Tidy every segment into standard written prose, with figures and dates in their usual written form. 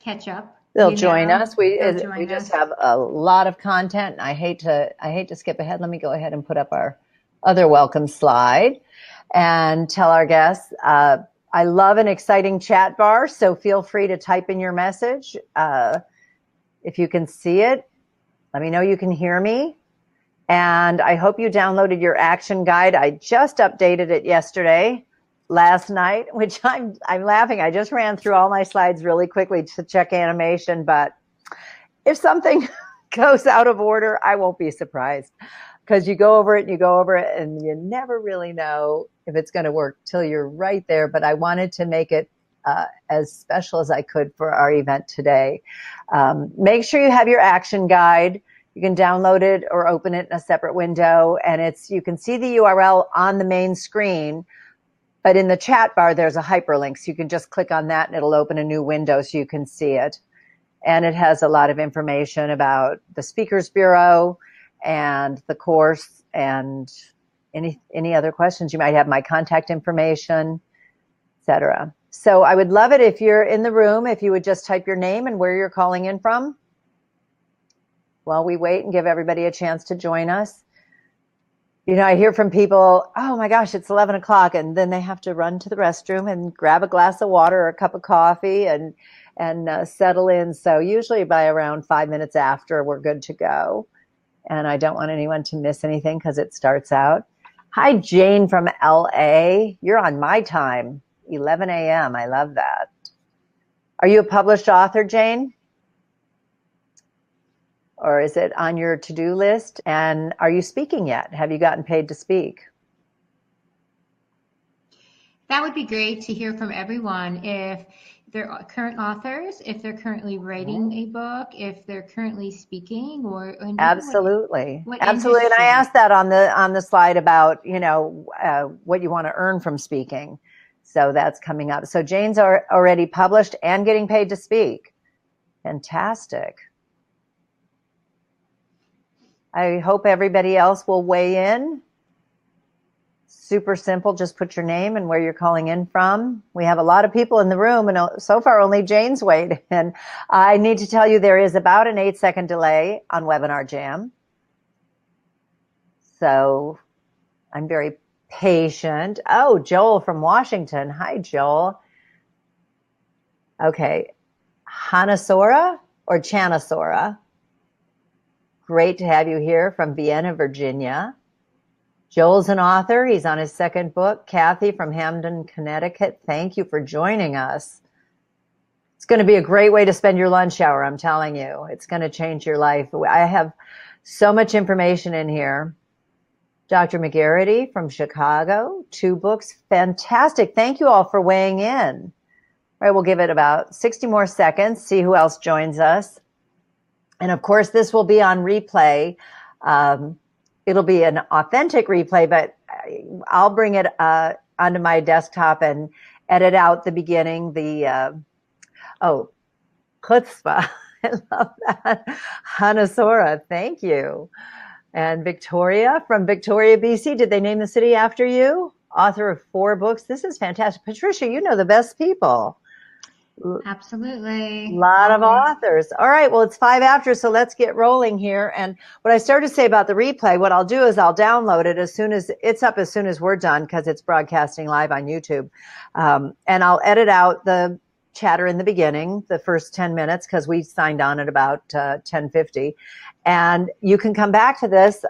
catch up. They'll join us. We Join just us. have a lot of content. I hate to skip ahead. Let me go ahead and put up our other welcome slide and tell our guests. I love an exciting chat bar, so feel free to type in your message. If you can see it, let me know you can hear me. And I hope you downloaded your action guide. I just updated it last night, which I'm laughing. I just ran through all my slides really quickly to check animation, but if something goes out of order, I won't be surprised, because you go over it and you never really know if it's going to work till you're right there. But I wanted to make it as special as I could for our event today. Make sure you have your action guide. You can download it or open it in a separate window, and you can see the URL on the main screen, but in the chat bar, there's a hyperlink. So you can just click on that and it'll open a new window so you can see it. And it has a lot of information about the Speakers Bureau and the course, and any other questions you might have, my contact information, etc. So I would love it if you're in the room, if you would just type your name and where you're calling in from while we wait and give everybody a chance to join us. You know, I hear from people, oh my gosh, it's 11 o'clock, and then they have to run to the restroom and grab a glass of water or a cup of coffee and settle in. So usually by around 5 minutes after, we're good to go. And I don't want anyone to miss anything because it starts out. Hi, Jane from LA. You're on my time, 11 a.m. I love that. Are you a published author, Jane? Or is it on your to-do list? And are you speaking yet? Have you gotten paid to speak? That would be great to hear from everyone. If they're current authors, if they're currently writing a book, if they're currently speaking, or absolutely, what absolutely. industry. And I asked that on the slide about what you want to earn from speaking. So that's coming up. So Jane's already published and getting paid to speak. Fantastic. I hope everybody else will weigh in. Super simple. Just put your name and where you're calling in from. We have a lot of people in the room, and so far only Jane's weighed in. I need to tell you there is about an 8-second delay on Webinar Jam. So I'm very patient. Oh, Joel from Washington. Hi, Joel. Okay. Hanasora or Chanasora? Great to have you here from Vienna, Virginia. Joel's an author. He's on his second book. Kathy from Hamden, Connecticut. Thank you for joining us. It's going to be a great way to spend your lunch hour, I'm telling you. It's going to change your life. I have so much information in here. Dr. McGarity from Chicago, 2 books. Fantastic. Thank you all for weighing in. All right, we'll give it about 60 more seconds, see who else joins us. And of course, this will be on replay. It'll be an authentic replay, but I'll bring it onto my desktop and edit out the beginning, chutzpah. I love that. Hanasora, thank you. And Victoria from Victoria, BC. Did they name the city after you? Author of 4 books. This is fantastic. Patricia, you know the best people. Absolutely. A lot of authors. All right. Well, it's 5 after, so let's get rolling here. And what I started to say about the replay, what I'll do is I'll download it as soon as it's up, as soon as we're done, because it's broadcasting live on YouTube. And I'll edit out the chatter in the beginning, the first 10 minutes, because we signed on at about 10:50. And you can come back to this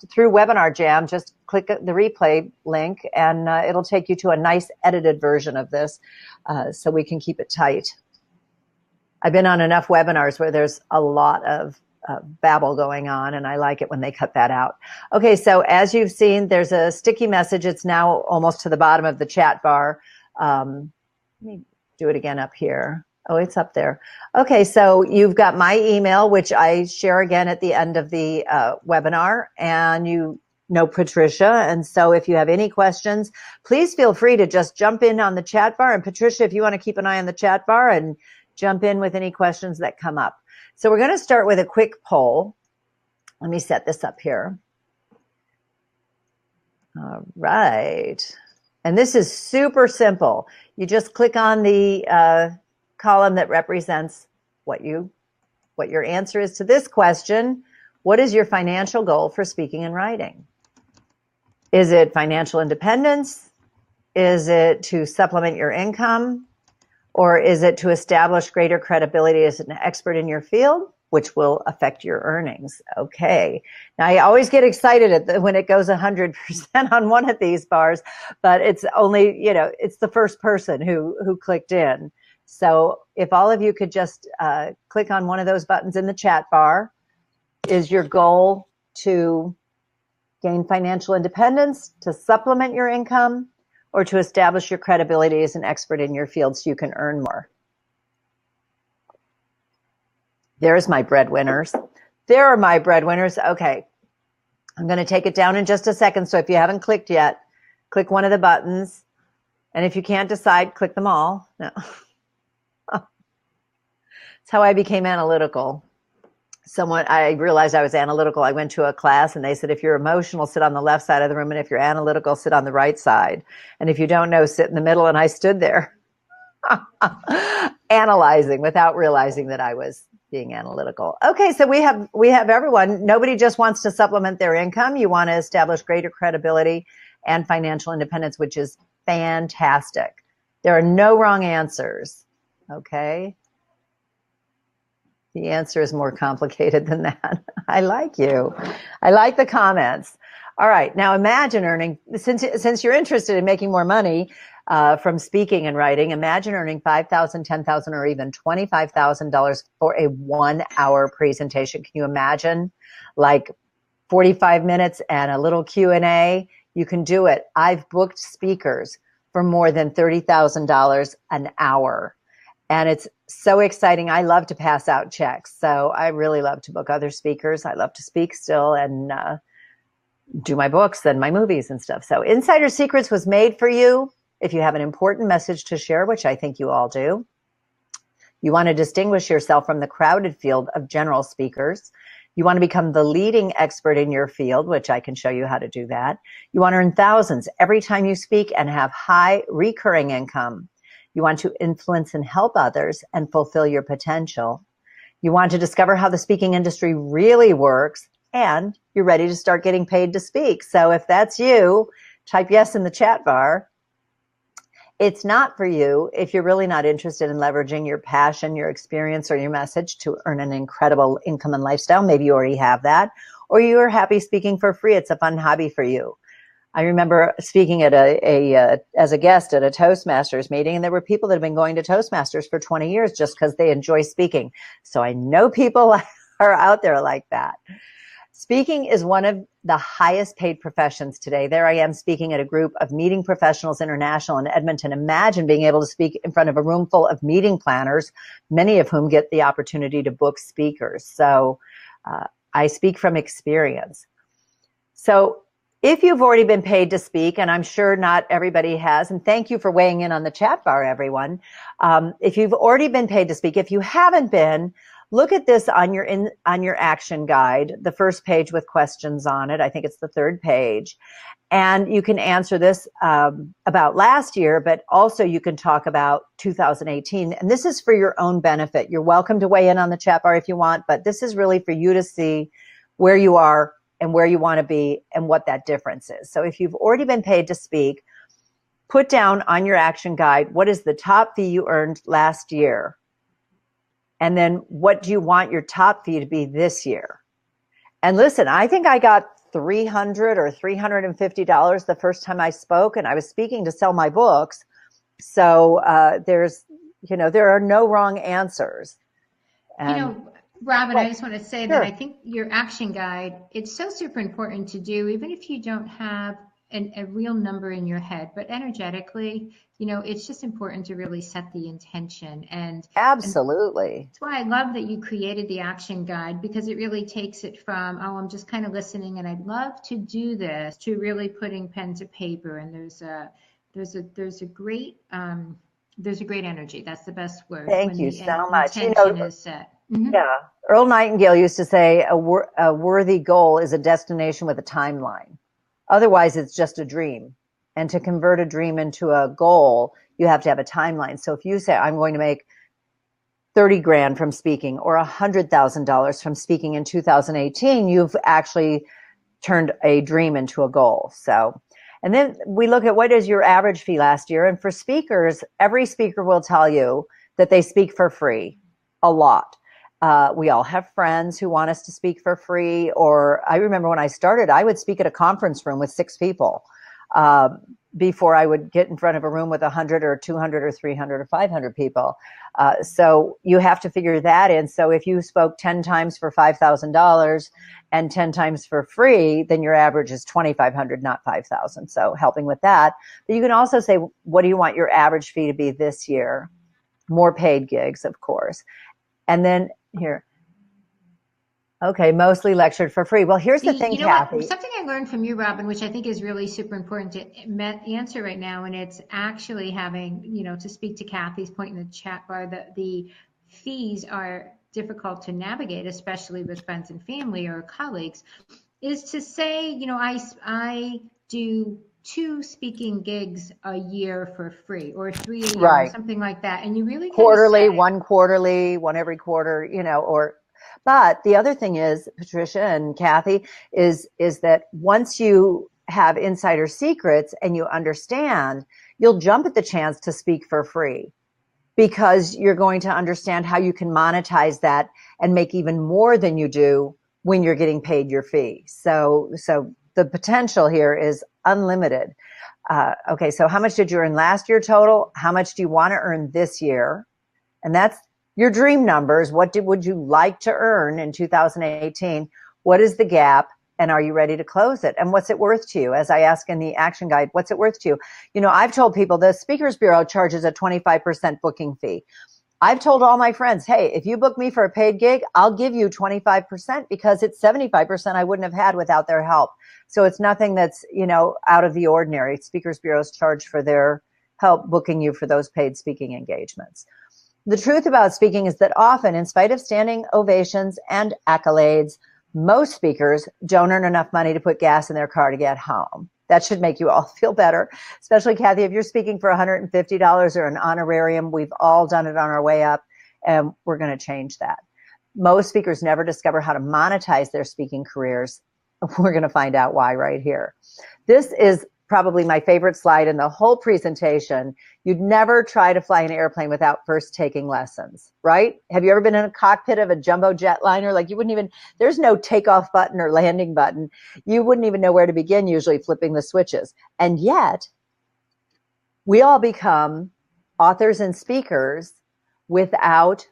through Webinar Jam. Just click the replay link, and it'll take you to a nice edited version of this, so we can keep it tight. I've been on enough webinars where there's a lot of babble going on, and I like it when they cut that out. Okay, so as you've seen, there's a sticky message. It's now almost to the bottom of the chat bar. Let me do it again up here. Oh, it's up there. Okay, so you've got my email, which I share again at the end of the webinar, and you know Patricia. And so if you have any questions, please feel free to just jump in on the chat bar. And Patricia, if you want to keep an eye on the chat bar and jump in with any questions that come up. So we're going to start with a quick poll. Let me set this up here. All right. And this is super simple. You just click on the column that represents what your answer is to this question. What is your financial goal for speaking and writing? Is it financial independence? Is it to supplement your income? Or is it to establish greater credibility as an expert in your field, which will affect your earnings? Okay. Now, I always get excited when it goes 100% on one of these bars, but it's only, it's the first person who clicked in. So if all of you could just click on one of those buttons in the chat bar. Is your goal to gain financial independence, to supplement your income, or to establish your credibility as an expert in your field so you can earn more? There's my breadwinners. There are my breadwinners. Okay. I'm going to take it down in just a second. So if you haven't clicked yet, click one of the buttons. And if you can't decide, click them all. No. That's how I became analytical. I realized I was analytical. I went to a class and they said, if you're emotional, sit on the left side of the room. And if you're analytical, sit on the right side. And if you don't know, sit in the middle. And I stood there analyzing without realizing that I was being analytical. Okay, so we have everyone. Nobody just wants to supplement their income. You want to establish greater credibility and financial independence, which is fantastic. There are no wrong answers. Okay. The answer is more complicated than that. I like you. I like the comments. All right. Now imagine earning, since you're interested in making more money from speaking and writing, imagine earning $5,000, $10,000, or even $25,000 for a 1-hour presentation. Can you imagine? Like 45 minutes and a little Q&A. You can do it. I've booked speakers for more than $30,000 an hour. And it's so exciting. I love to pass out checks. So I really love to book other speakers. I love to speak still and do my books and my movies and stuff. So Insider Secrets was made for you if you have an important message to share, which I think you all do. You want to distinguish yourself from the crowded field of general speakers. You want to become the leading expert in your field, which I can show you how to do that. You want to earn thousands every time you speak and have high recurring income. You want to influence and help others and fulfill your potential. You want to discover how the speaking industry really works, and you're ready to start getting paid to speak. So if that's you, type yes in the chat bar. It's not for you if you're really not interested in leveraging your passion, your experience, or your message to earn an incredible income and lifestyle. Maybe you already have that, or you are happy speaking for free. It's a fun hobby for you. I remember speaking at as a guest at a Toastmasters meeting, and there were people that have been going to Toastmasters for 20 years just because they enjoy speaking. So I know people are out there like that. Speaking is one of the highest paid professions today. There I am speaking at a group of Meeting Professionals International in Edmonton. Imagine being able to speak in front of a room full of meeting planners, many of whom get the opportunity to book speakers. So I speak from experience. So if you've already been paid to speak, and I'm sure not everybody has, and thank you for weighing in on the chat bar, everyone. If you've already been paid to speak, if you haven't been, look at this on your action guide, the first page with questions on it. I think it's the third page. And you can answer this about last year, but also you can talk about 2018. And this is for your own benefit. You're welcome to weigh in on the chat bar if you want, but this is really for you to see where you are and where you want to be and what that difference is. So if you've already been paid to speak, put down on your action guide, what is the top fee you earned last year? And then what do you want your top fee to be this year? And listen, I think I got $300 or $350 the first time I spoke, and I was speaking to sell my books. So there are no wrong answers. And Robin, I just want to say that I think your action guide, it's so super important to do, even if you don't have a real number in your head, but energetically, it's just important to really set the intention. And absolutely. That's why I love that you created the action guide, because it really takes it from, I'm just kind of listening and I'd love to do this, to really putting pen to paper. And there's a great energy. That's the best word. Thank you so much. Intention is set. Mm-hmm. Yeah. Earl Nightingale used to say a worthy goal is a destination with a timeline. Otherwise, it's just a dream. And to convert a dream into a goal, you have to have a timeline. So if you say, I'm going to make 30 grand from speaking or $100,000 from speaking in 2018, you've actually turned a dream into a goal. So, and then we look at what is your average fee last year. And for speakers, every speaker will tell you that they speak for free a lot. We all have friends who want us to speak for free. Or I remember when I started, I would speak at a conference room with 6 people before I would get in front of a room with 100 or 200 or 300 or 500 people. So you have to figure that in. So if you spoke 10 times for $5,000 and 10 times for free, then your average is 2,500, not 5,000. So helping with that. But you can also say, what do you want your average fee to be this year? More paid gigs, of course. And then here. Okay, mostly lectured for free. Well, here's the thing, Kathy. Something I learned from you, Robin, which I think is really super important to answer right now, and it's actually having, to speak to Kathy's point in the chat bar, that the fees are difficult to navigate, especially with friends and family or colleagues, is to say, I do 2 speaking gigs a year for free, or 3 a year, right, or something like that. And you really quarterly, one every quarter, or. But the other thing is, Patricia and Kathy, is that once you have insider secrets and you understand, you'll jump at the chance to speak for free, because you're going to understand how you can monetize that and make even more than you do when you're getting paid your fee. So the potential here is unlimited. Okay, so how much did you earn last year total? How much do you want to earn this year? And that's your dream numbers. What would you like to earn in 2018? What is the gap? And are you ready to close it? And what's it worth to you? As I ask in the action guide, what's it worth to you? I've told people the Speakers Bureau charges a 25% booking fee. I've told all my friends, hey, if you book me for a paid gig, I'll give you 25% because it's 75% I wouldn't have had without their help. So it's nothing that's, out of the ordinary. Speakers Bureaus charge for their help booking you for those paid speaking engagements. The truth about speaking is that often, in spite of standing ovations and accolades, most speakers don't earn enough money to put gas in their car to get home. That should make you all feel better, especially Kathy, if you're speaking for $150 or an honorarium. We've all done it on our way up, and we're going to change that. Most speakers never discover how to monetize their speaking careers. We're going to find out why right here. This is probably my favorite slide in the whole presentation. You'd never try to fly an airplane without first taking lessons, right? Have you ever been in a cockpit of a jumbo jetliner? Like, you wouldn't even, there's no takeoff button or landing button. You wouldn't even know where to begin, usually flipping the switches. And yet, we all become authors and speakers without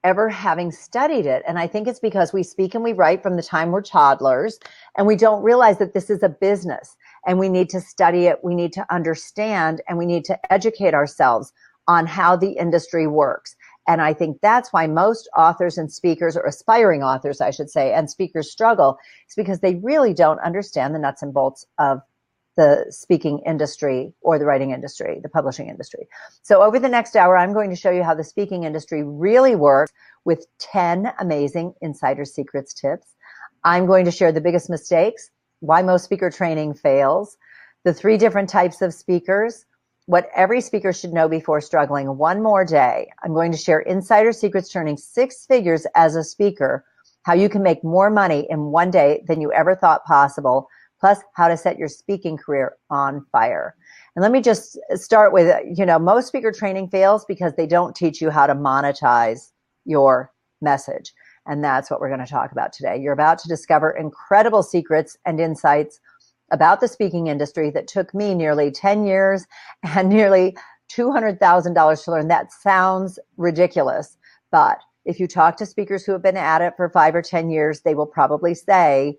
ever having studied it. And I think it's because we speak and we write from the time we're toddlers, and we don't realize that this is a business. And we need to study it, we need to understand, and we need to educate ourselves on how the industry works. And I think that's why most authors and speakers, or aspiring authors, I should say, and speakers struggle, is because they really don't understand the nuts and bolts of the speaking industry or the writing industry, the publishing industry. So over the next hour, I'm going to show you how the speaking industry really works with 10 amazing insider secrets tips. I'm going to share the biggest mistakes, why most speaker training fails, the 3 different types of speakers, what every speaker should know before struggling one more day. I'm going to share insider secrets turning 6 figures as a speaker, how you can make more money in one day than you ever thought possible, plus how to set your speaking career on fire. And let me just start with, most speaker training fails because they don't teach you how to monetize your message. And that's what we're going to talk about today. You're about to discover incredible secrets and insights about the speaking industry that took me nearly 10 years and nearly $200,000 to learn. That sounds ridiculous, but if you talk to speakers who have been at it for 5 or 10 years, they will probably say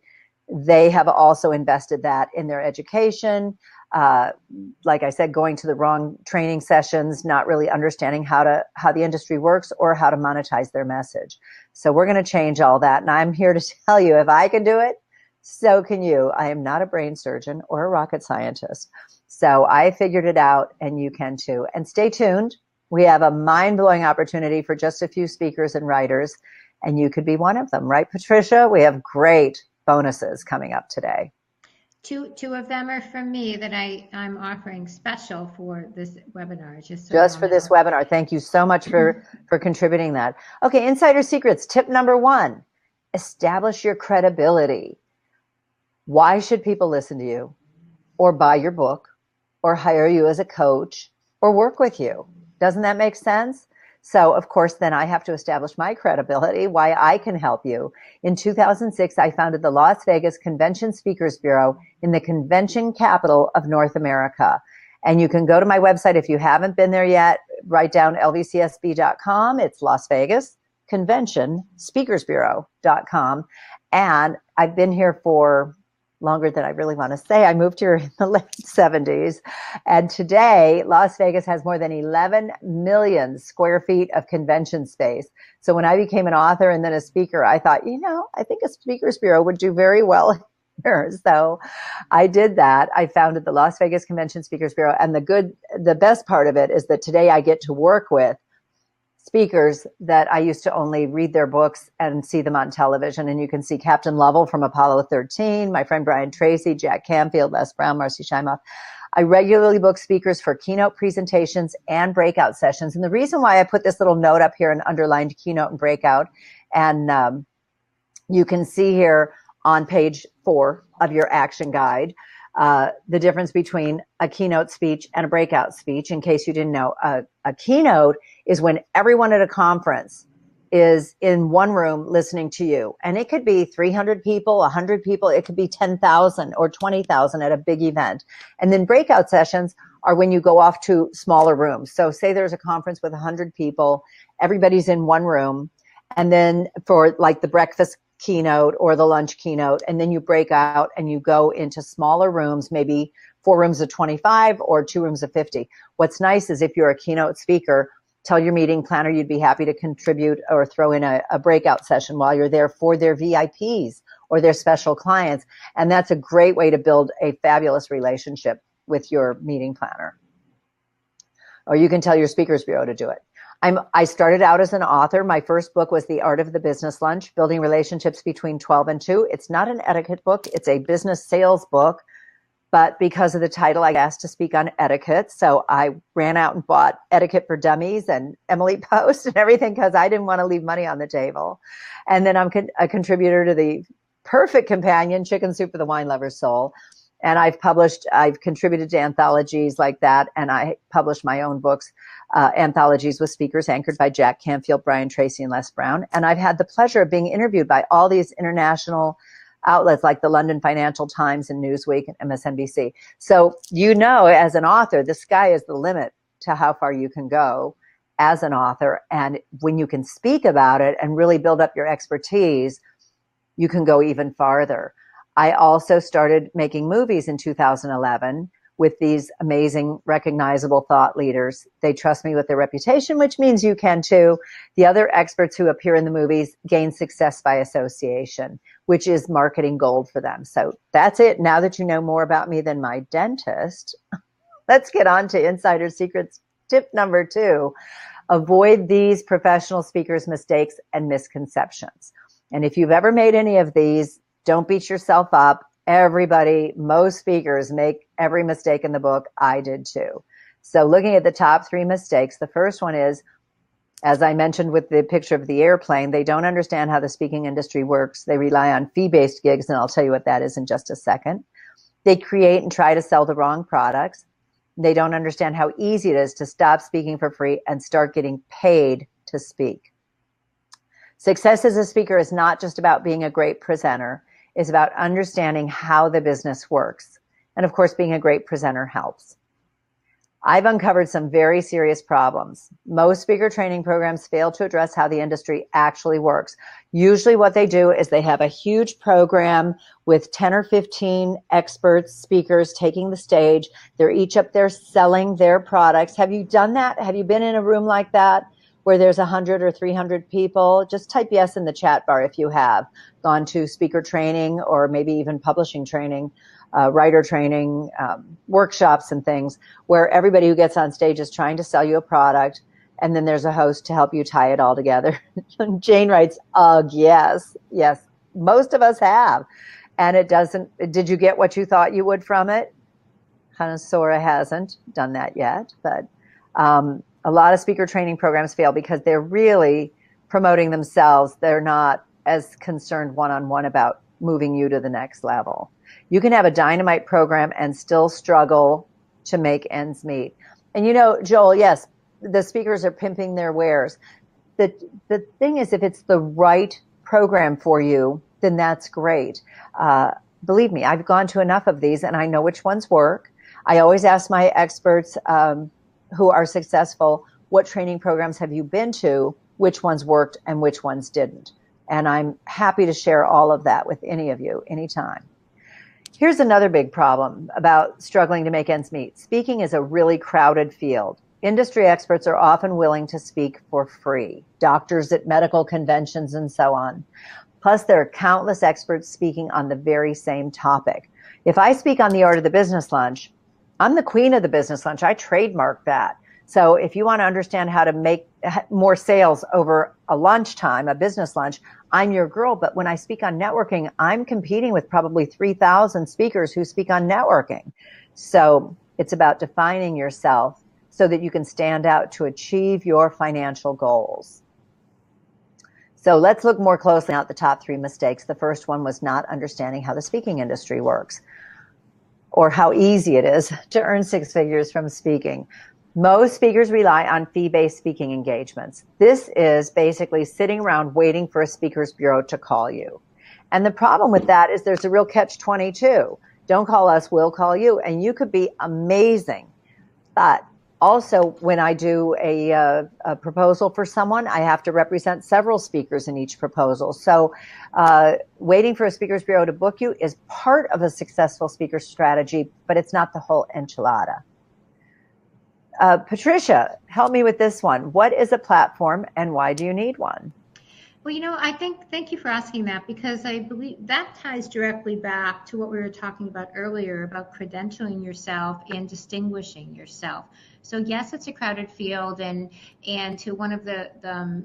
they have also invested that in their education. Like I said, going to the wrong training sessions, not really understanding how the industry works or how to monetize their message. So we're going to change all that. And I'm here to tell you, if I can do it, so can you. I am not a brain surgeon or a rocket scientist. So I figured it out, and you can too. And stay tuned. We have a mind-blowing opportunity for just a few speakers and writers, and you could be one of them, right, Patricia? We have great bonuses coming up today. Two of them are from me that I'm offering special for this webinar, just so Just y'all for this know. webinar. Thank you so much for contributing that. Okay, insider secrets. Tip number 1, establish your credibility. Why should people listen to you or buy your book or hire you as a coach or work with you? Doesn't that make sense? So, of course, then I have to establish my credibility, why I can help you. In 2006, I founded the Las Vegas Convention Speakers Bureau in the convention capital of North America. And you can go to my website if you haven't been there yet. Write down lvcsb.com. It's Las Vegas Convention Speakers Bureau.com. And I've been here for longer than I really want to say. I moved here in the late 70s. And today, Las Vegas has more than 11 million square feet of convention space. So when I became an author and then a speaker, I thought, I think a speakers bureau would do very well here. So I did that. I founded the Las Vegas Convention Speakers Bureau. And the best part of it is that today I get to work with speakers that I used to only read their books and see them on television. And you can see Captain Lovell from Apollo 13, my friend Brian Tracy, Jack Canfield, Les Brown, Marcy Shimoff. I regularly book speakers for keynote presentations and breakout sessions. And the reason why I put this little note up here and underlined keynote and breakout, and you can see here on page 4 of your action guide, the difference between a keynote speech and a breakout speech. In case you didn't know, a keynote is when everyone at a conference is in one room listening to you. And it could be 300 people, 100 people. It could be 10,000 or 20,000 at a big event. And then breakout sessions are when you go off to smaller rooms. So say there's a conference with 100 people, everybody's in one room. And then for like the breakfast keynote or the lunch keynote, and then you break out and you go into smaller rooms, maybe 4 rooms of 25 or 2 rooms of 50. What's nice is if you're a keynote speaker, tell your meeting planner you'd be happy to contribute or throw in a breakout session while you're there for their VIPs or their special clients. And that's a great way to build a fabulous relationship with your meeting planner. Or you can tell your speakers bureau to do it. I started out as an author. My first book was The Art of the Business Lunch, Building Relationships Between 12 and 2. It's not an etiquette book. It's a business sales book. But because of the title, I got asked to speak on etiquette. So I ran out and bought Etiquette for Dummies and Emily Post and everything because I didn't want to leave money on the table. And then I'm a contributor to the perfect companion, Chicken Soup for the Wine Lover's Soul. And I've contributed to anthologies like that. And I published my own books, anthologies with speakers anchored by Jack Canfield, Brian Tracy, and Les Brown. And I've had the pleasure of being interviewed by all these international outlets like the London Financial Times and Newsweek and MSNBC. So, as an author, the sky is the limit to how far you can go as an author. And when you can speak about it and really build up your expertise, you can go even farther. I also started making movies in 2011 with these amazing, recognizable thought leaders. They trust me with their reputation, which means you can too. The other experts who appear in the movies gain success by association, which is marketing gold for them. So that's it. Now that you know more about me than my dentist, let's get on to Insider Secrets. Tip number 2, avoid these professional speakers' mistakes and misconceptions. And if you've ever made any of these, don't beat yourself up. Most speakers make every mistake in the book. I did too. So looking at the top 3 mistakes, the first one is, as I mentioned with the picture of the airplane, they don't understand how the speaking industry works. They rely on fee-based gigs, and I'll tell you what that is in just a second. They create and try to sell the wrong products. They don't understand how easy it is to stop speaking for free and start getting paid to speak. Success as a speaker is not just about being a great presenter. It's about understanding how the business works. And of course, being a great presenter helps. I've uncovered some very serious problems. Most speaker training programs fail to address how the industry actually works. Usually what they do is they have a huge program with 10 or 15 experts, speakers taking the stage. They're each up there selling their products. Have you done that? Have you been in a room like that where there's 100 or 300 people? Just type yes in the chat bar if you have gone to speaker training or maybe even publishing training, writer training, workshops and things where everybody who gets on stage is trying to sell you a product, and then there's a host to help you tie it all together. Jane writes, ugh, yes, most of us have. and it doesn't, did you get what you thought you would from it? Connoisseur hasn't done that yet, but a lot of speaker training programs fail because they're really promoting themselves. They're not as concerned one-on-one about moving you to the next level. You can have a dynamite program and still struggle to make ends meet. And you know, Joel, yes, the speakers are pimping their wares. The thing is, if it's the right program for you, then that's great. Believe me, I've gone to enough of these and I know which ones work. I always ask my experts who are successful, what training programs have you been to, which ones worked and which ones didn't. And I'm happy to share all of that with any of you anytime. Here's another big problem about struggling to make ends meet. Speaking is a really crowded field. Industry experts are often willing to speak for free, doctors at medical conventions and so on. Plus, there are countless experts speaking on the very same topic. If I speak on the art of the business lunch, I'm the queen of the business lunch. I trademark that. So if you want to understand how to make more sales over a lunchtime, a business lunch, I'm your girl. But when I speak on networking, I'm competing with probably 3,000 speakers who speak on networking. So it's about defining yourself so that you can stand out to achieve your financial goals. So let's look more closely at the top 3 mistakes. The first one was not understanding how the speaking industry works or how easy it is to earn 6 figures from speaking. Most speakers rely on fee-based speaking engagements. This is basically sitting around waiting for a speakers bureau to call you. And the problem with that is there's a real catch-22. Don't call us, we'll call you. And you could be amazing. But also, when I do a proposal for someone, I have to represent several speakers in each proposal. So waiting for a speakers bureau to book you is part of a successful speaker strategy, but it's not the whole enchilada. Patricia, help me with this one. What is a platform and why do you need one? Well, you know, thank you for asking that, because I believe that ties directly back to what we were talking about earlier about credentialing yourself and distinguishing yourself. So yes, it's a crowded field, and to one of the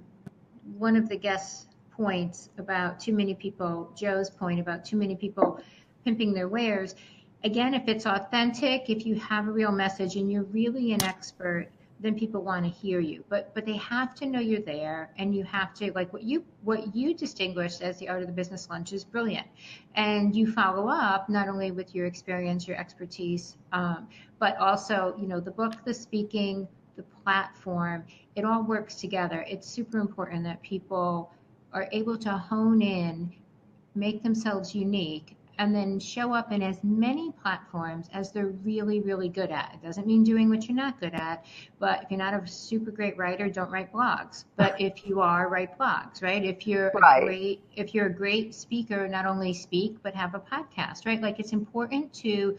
guest points about too many people, Joe's point about too many people pimping their wares. Again, if it's authentic, if you have a real message and you're really an expert, then people want to hear you. But they have to know you're there, and you have to, like what you distinguished as the art of the business lunch is brilliant. And you follow up not only with your experience, your expertise, but also, you know, the book, the speaking, the platform, it all works together. It's super important that people are able to hone in, make themselves unique, and then show up in as many platforms as they're really, really good at. It doesn't mean doing what you're not good at, but if you're not a super great writer, don't write blogs. But if you are, write blogs, right? If you're a great speaker, not only speak, but have a podcast, right? Like, it's important to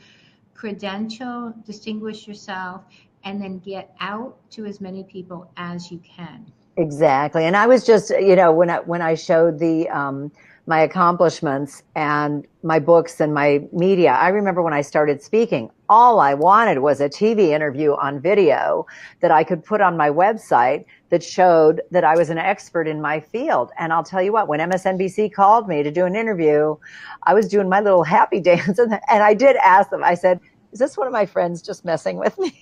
credential, distinguish yourself, and then get out to as many people as you can. Exactly. And I was just, you know, when I showed the my accomplishments and my books and my media, I remember when I started speaking, all I wanted was a TV interview on video that I could put on my website that showed that I was an expert in my field. And I'll tell you what, when MSNBC called me to do an interview, I was doing my little happy dance. And I did ask them, I said, is this one of my friends just messing with me?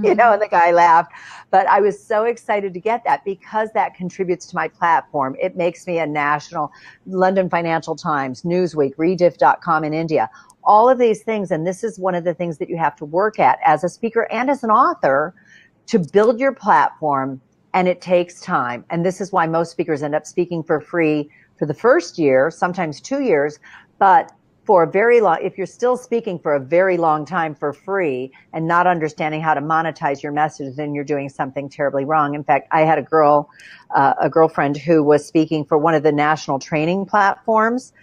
You know, and the guy laughed. But I was so excited to get that because that contributes to my platform. It makes me a national, London Financial Times, Newsweek, Rediff.com in India, all of these things. And this is one of the things that you have to work at as a speaker and as an author to build your platform. And it takes time. And this is why most speakers end up speaking for free for the first year, sometimes 2 years, but for a very long, if you're still speaking for a very long time for free and not understanding how to monetize your message, then you're doing something terribly wrong. In fact, I had a girlfriend who was speaking for one of the national training platforms.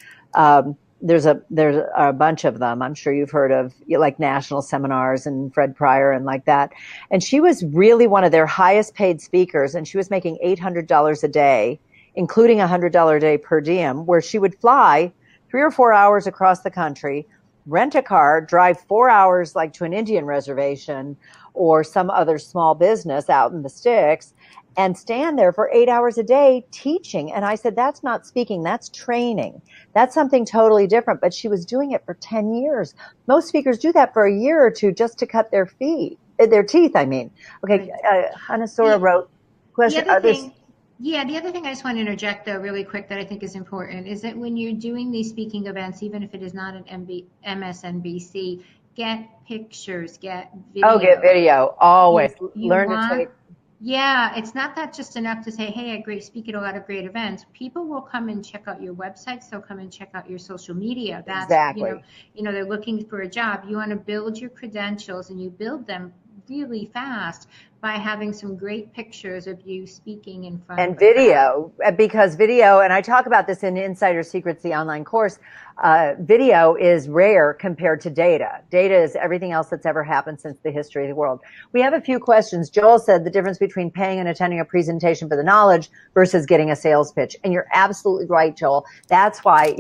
There's a bunch of them. I'm sure you've heard of, like National Seminars and Fred Pryor and like that. And she was really one of their highest paid speakers, and she was making $800 a day, including $100 a day per diem, where she would fly 3 or 4 hours across the country, rent a car, drive 4 hours like to an Indian reservation or some other small business out in the sticks, and stand there for 8 hours a day teaching. And I said, that's not speaking, that's training. That's something totally different. But she was doing it for 10 years. Most speakers do that for a year or two just to cut their teeth, I mean. Okay, Right. Hanasura wrote, The question, other thing, yeah, the other thing I just want to interject though, really quick, that I think is important is that when you're doing these speaking events, even if it is not an MSNBC, get pictures, get oh, get video. video, always. You Learn to want, take. yeah, it's not that just enough to say, hey, I speak at a lot of great events. People will come and check out your websites. They'll come and check out your social media. That's, Exactly. they're looking for a job. You want to build your credentials, and you build them really fast by having some great pictures of you speaking in front And of a crowd. video, because video, and I talk about this in Insider Secrets, the online course, video is rare compared to data. Data is everything else that's ever happened since the history of the world. We have a few questions. Joel said the difference between paying and attending a presentation for the knowledge versus getting a sales pitch. And you're absolutely right, Joel. That's why,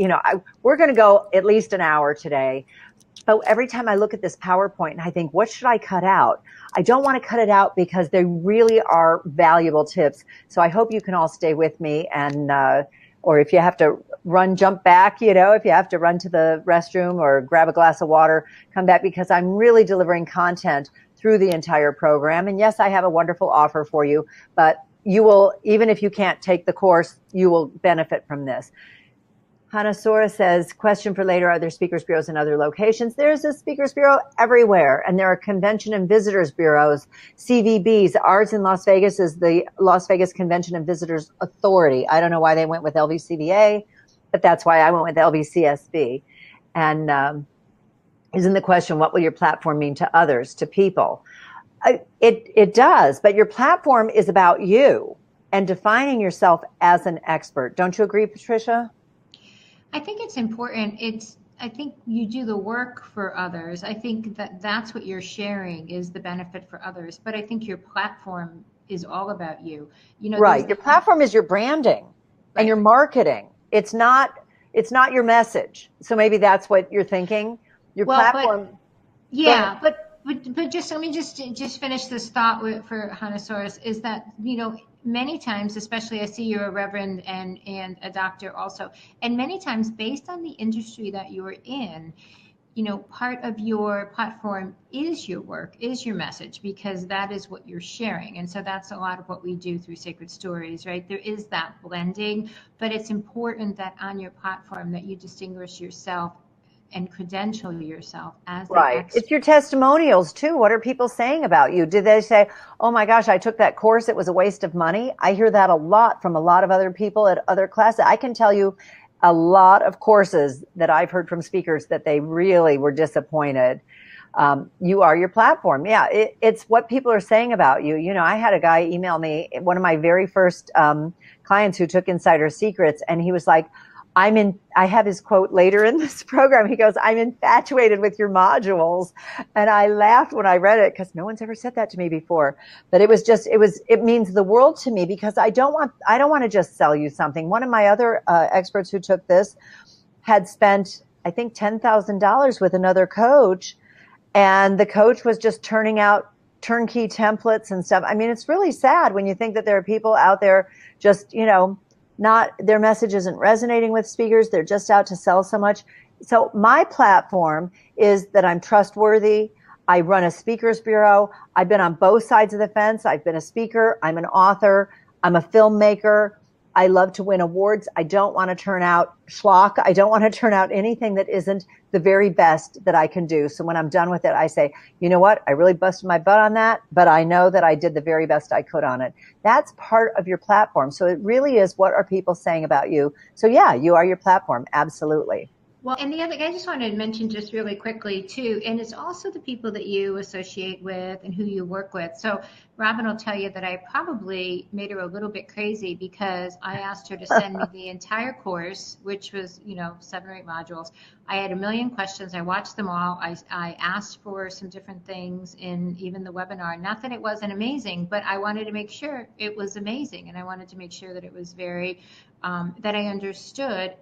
we're going to go at least an hour today. But every time I look at this PowerPoint and I think, what should I cut out? I don't want to cut it out because they really are valuable tips. So I hope you can all stay with me, and or if you have to run, jump back, if you have to run to the restroom or grab a glass of water, come back, because I'm really delivering content through the entire program. And yes, I have a wonderful offer for you, but you will, even if you can't take the course, you will benefit from this. Hanasura says, question for later, are there speakers bureaus in other locations? There's a speakers bureau everywhere, and there are convention and visitors bureaus, CVBs. Ours in Las Vegas is the Las Vegas Convention and Visitors Authority. I don't know why they went with LVCVA, but that's why I went with LVCSB. And isn't the question, what will your platform mean to others, to people? It does, but your platform is about you and defining yourself as an expert. Don't you agree, Patricia? I think it's important. I think you do the work for others. I think that that's what you're sharing is the benefit for others. But I think your platform is all about you. There's Right. Your platform is your branding and your right. marketing. It's not your message. So maybe that's what you're thinking. Your Well, platform. Go ahead. yeah, but just let me just finish this thought for Hanasaurus is that many times, especially I see you're a reverend and a doctor also, and many times based on the industry that you're in, part of your platform is your work, is your message, because that is what you're sharing. And so that's a lot of what we do through Sacred Stories, right? There is that blending, but it's important that on your platform that you distinguish yourself and credential yourself as the Right. expert. It's your testimonials too. What are people saying about you? Did they say, oh my gosh, I took that course, it was a waste of money? I hear that a lot from a lot of other people at other classes. I can tell you a lot of courses that I've heard from speakers that they really were disappointed. You are your platform. Yeah, it's what people are saying about you. I had a guy email me, one of my very first clients who took Insider Secrets, and he was like, I have his quote later in this program. He goes, I'm infatuated with your modules. And I laughed when I read it because no one's ever said that to me before. But it means the world to me because I don't want to just sell you something. One of my other experts who took this had spent, I think, $10,000 with another coach. And the coach was just turning out turnkey templates and stuff. I mean, it's really sad when you think that there are people out there just, not, their message isn't resonating with speakers. They're just out to sell so much. So my platform is that I'm trustworthy. I run a speakers bureau. I've been on both sides of the fence. I've been a speaker. I'm an author. I'm a filmmaker. I love to win awards. I don't want to turn out schlock. I don't want to turn out anything that isn't the very best that I can do. So when I'm done with it, I say, you know what? I really busted my butt on that, but I know that I did the very best I could on it. That's part of your platform. So it really is, what are people saying about you? So yeah, you are your platform. Absolutely. Well, and the other, I just wanted to mention just really quickly too, and it's also the people that you associate with and who you work with. So Robin will tell you that I probably made her a little bit crazy because I asked her to send me the entire course, which was, 7 or 8 modules. I had a million questions. I watched them all. I asked for some different things in even the webinar. Not that it wasn't amazing, but I wanted to make sure it was amazing. And I wanted to make sure that it was very, that I understood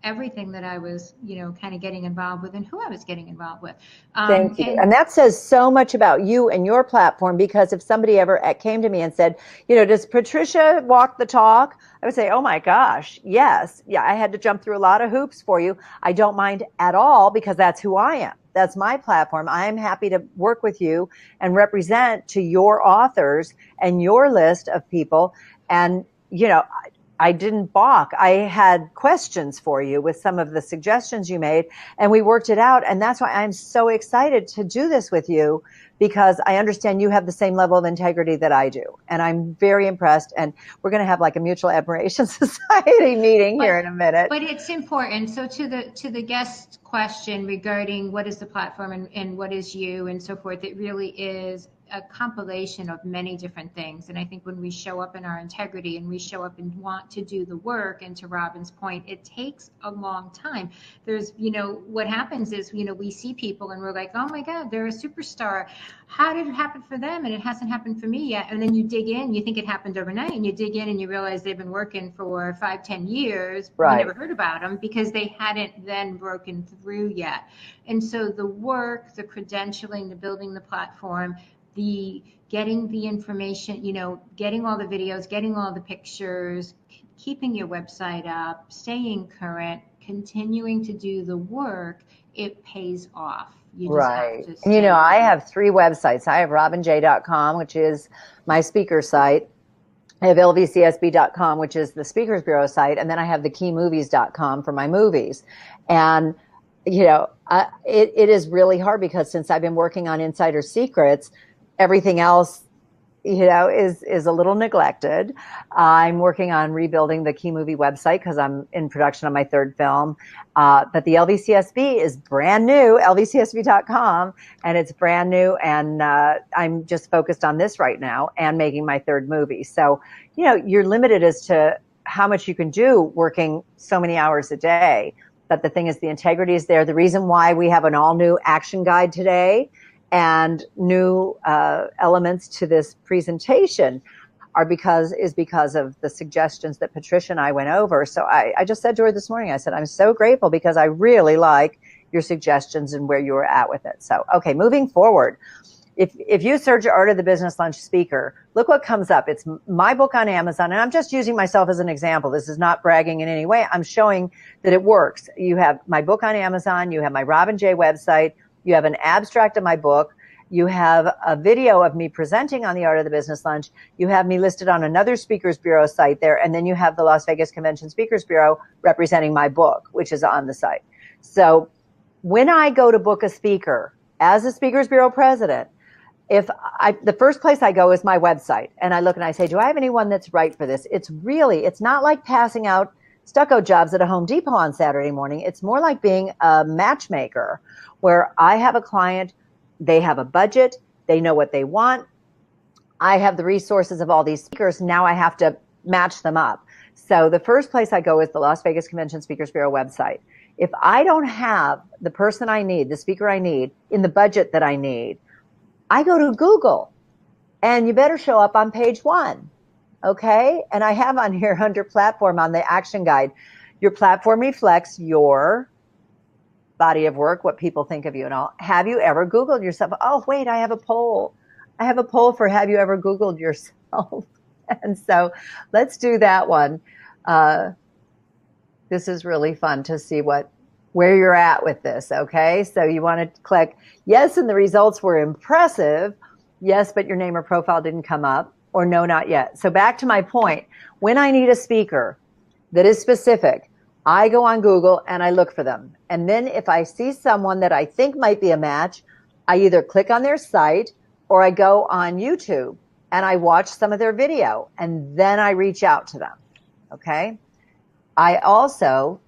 everything that I was, kind of getting involved with and who I was getting involved with. Thank you. And that says so much about you and your platform, because if somebody ever came to me and said, does Patricia walk the talk? I would say, oh my gosh, yes. Yeah, I had to jump through a lot of hoops for you. I don't mind at all, because that's who I am. That's my platform. I'm happy to work with you and represent to your authors and your list of people. And, I didn't balk. I had questions for you with some of the suggestions you made, and we worked it out. And that's why I'm so excited to do this with you, because I understand you have the same level of integrity that I do. And I'm very impressed. And we're going to have like a mutual admiration society meeting here in a minute. But it's important. So to the guest question regarding what is the platform and what is you and so forth, it really is a compilation of many different things. And I think when we show up in our integrity and we show up and want to do the work, and to Robin's point, it takes a long time. There's, what happens is, we see people and we're like, oh my God, they're a superstar. How did it happen for them? And it hasn't happened for me yet. And then you dig in, you think it happened overnight, and you dig in and you realize they've been working for 5-10 years. Right. You never heard about them because they hadn't then broken through yet. And so the work, the credentialing, the building the platform, the getting the information, getting all the videos, getting all the pictures, keeping your website up, staying current, continuing to do the work, it pays off. You just right. have to And I have 3 websites. I have robinj.com, which is my speaker site. I have lvcsb.com, which is the Speakers Bureau site. And then I have thekeymovies.com for my movies. And, it is really hard, because since I've been working on Insider Secrets, everything else, is a little neglected. I'm working on rebuilding the Key Movie website because I'm in production on my 3rd film. But the LVCSB is brand new, lvcsb.com, and it's brand new. And I'm just focused on this right now and making my 3rd movie. So, you're limited as to how much you can do working so many hours a day. But the thing is, the integrity is there. The reason why we have an all new action guide today and new elements to this presentation is because of the suggestions that Patricia and I went over. So I just said to her this morning, I said, I'm so grateful, because I really like your suggestions and where you were at with it. So, okay, moving forward. If you search Art of the Business Lunch Speaker, look what comes up. It's my book on Amazon, and I'm just using myself as an example. This is not bragging in any way. I'm showing that it works. You have my book on Amazon. You have my Robin J website. You have an abstract of my book. You have a video of me presenting on the Art of the Business Lunch. You have me listed on another Speakers Bureau site there. And then you have the Las Vegas Convention Speakers Bureau representing my book, which is on the site. So when I go to book a speaker as a Speakers Bureau president, the first place I go is my website, and I look and I say, do I have anyone that's right for this? It's not like passing out stucco jobs at a Home Depot on Saturday morning. It's more like being a matchmaker, where I have a client, they have a budget, they know what they want. I have the resources of all these speakers. Now I have to match them up. So the first place I go is the Las Vegas Convention Speakers Bureau website. If I don't have the person I need, the speaker I need, in the budget that I need, I go to Google, and you better show up on page 1. Okay. And I have on here under platform on the action guide, your platform reflects your body of work, what people think of you and all. Have you ever Googled yourself? Oh, wait, I have a poll. I have a poll for have you ever Googled yourself? And so let's do that one. This is really fun to see where you're at with this. Okay. So you want to click yes, and the results were impressive. Yes, but your name or profile didn't come up, or no, not yet. So back to my point, when I need a speaker that is specific, I go on Google and I look for them. And then if I see someone that I think might be a match, I either click on their site or I go on YouTube and I watch some of their video, and then I reach out to them. Okay. I also,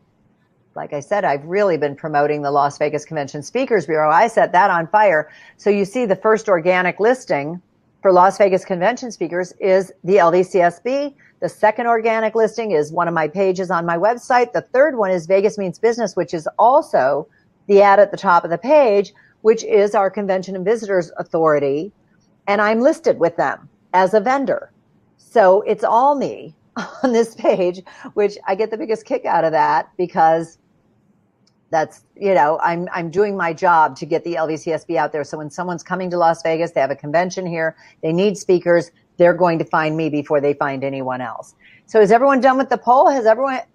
like I said, I've really been promoting the Las Vegas Convention Speakers Bureau. I set that on fire. So you see the first organic listing for Las Vegas Convention Speakers is the LVCSB. The second organic listing is one of my pages on my website. The third one is Vegas Means Business, which is also the ad at the top of the page, which is our Convention and Visitors Authority. And I'm listed with them as a vendor. So it's all me on this page, which I get the biggest kick out of that, because That's, you know, I'm doing my job to get the LVCSB out there. So when someone's coming to Las Vegas, they have a convention here, they need speakers, they're going to find me before they find anyone else. So is everyone done with the poll? Has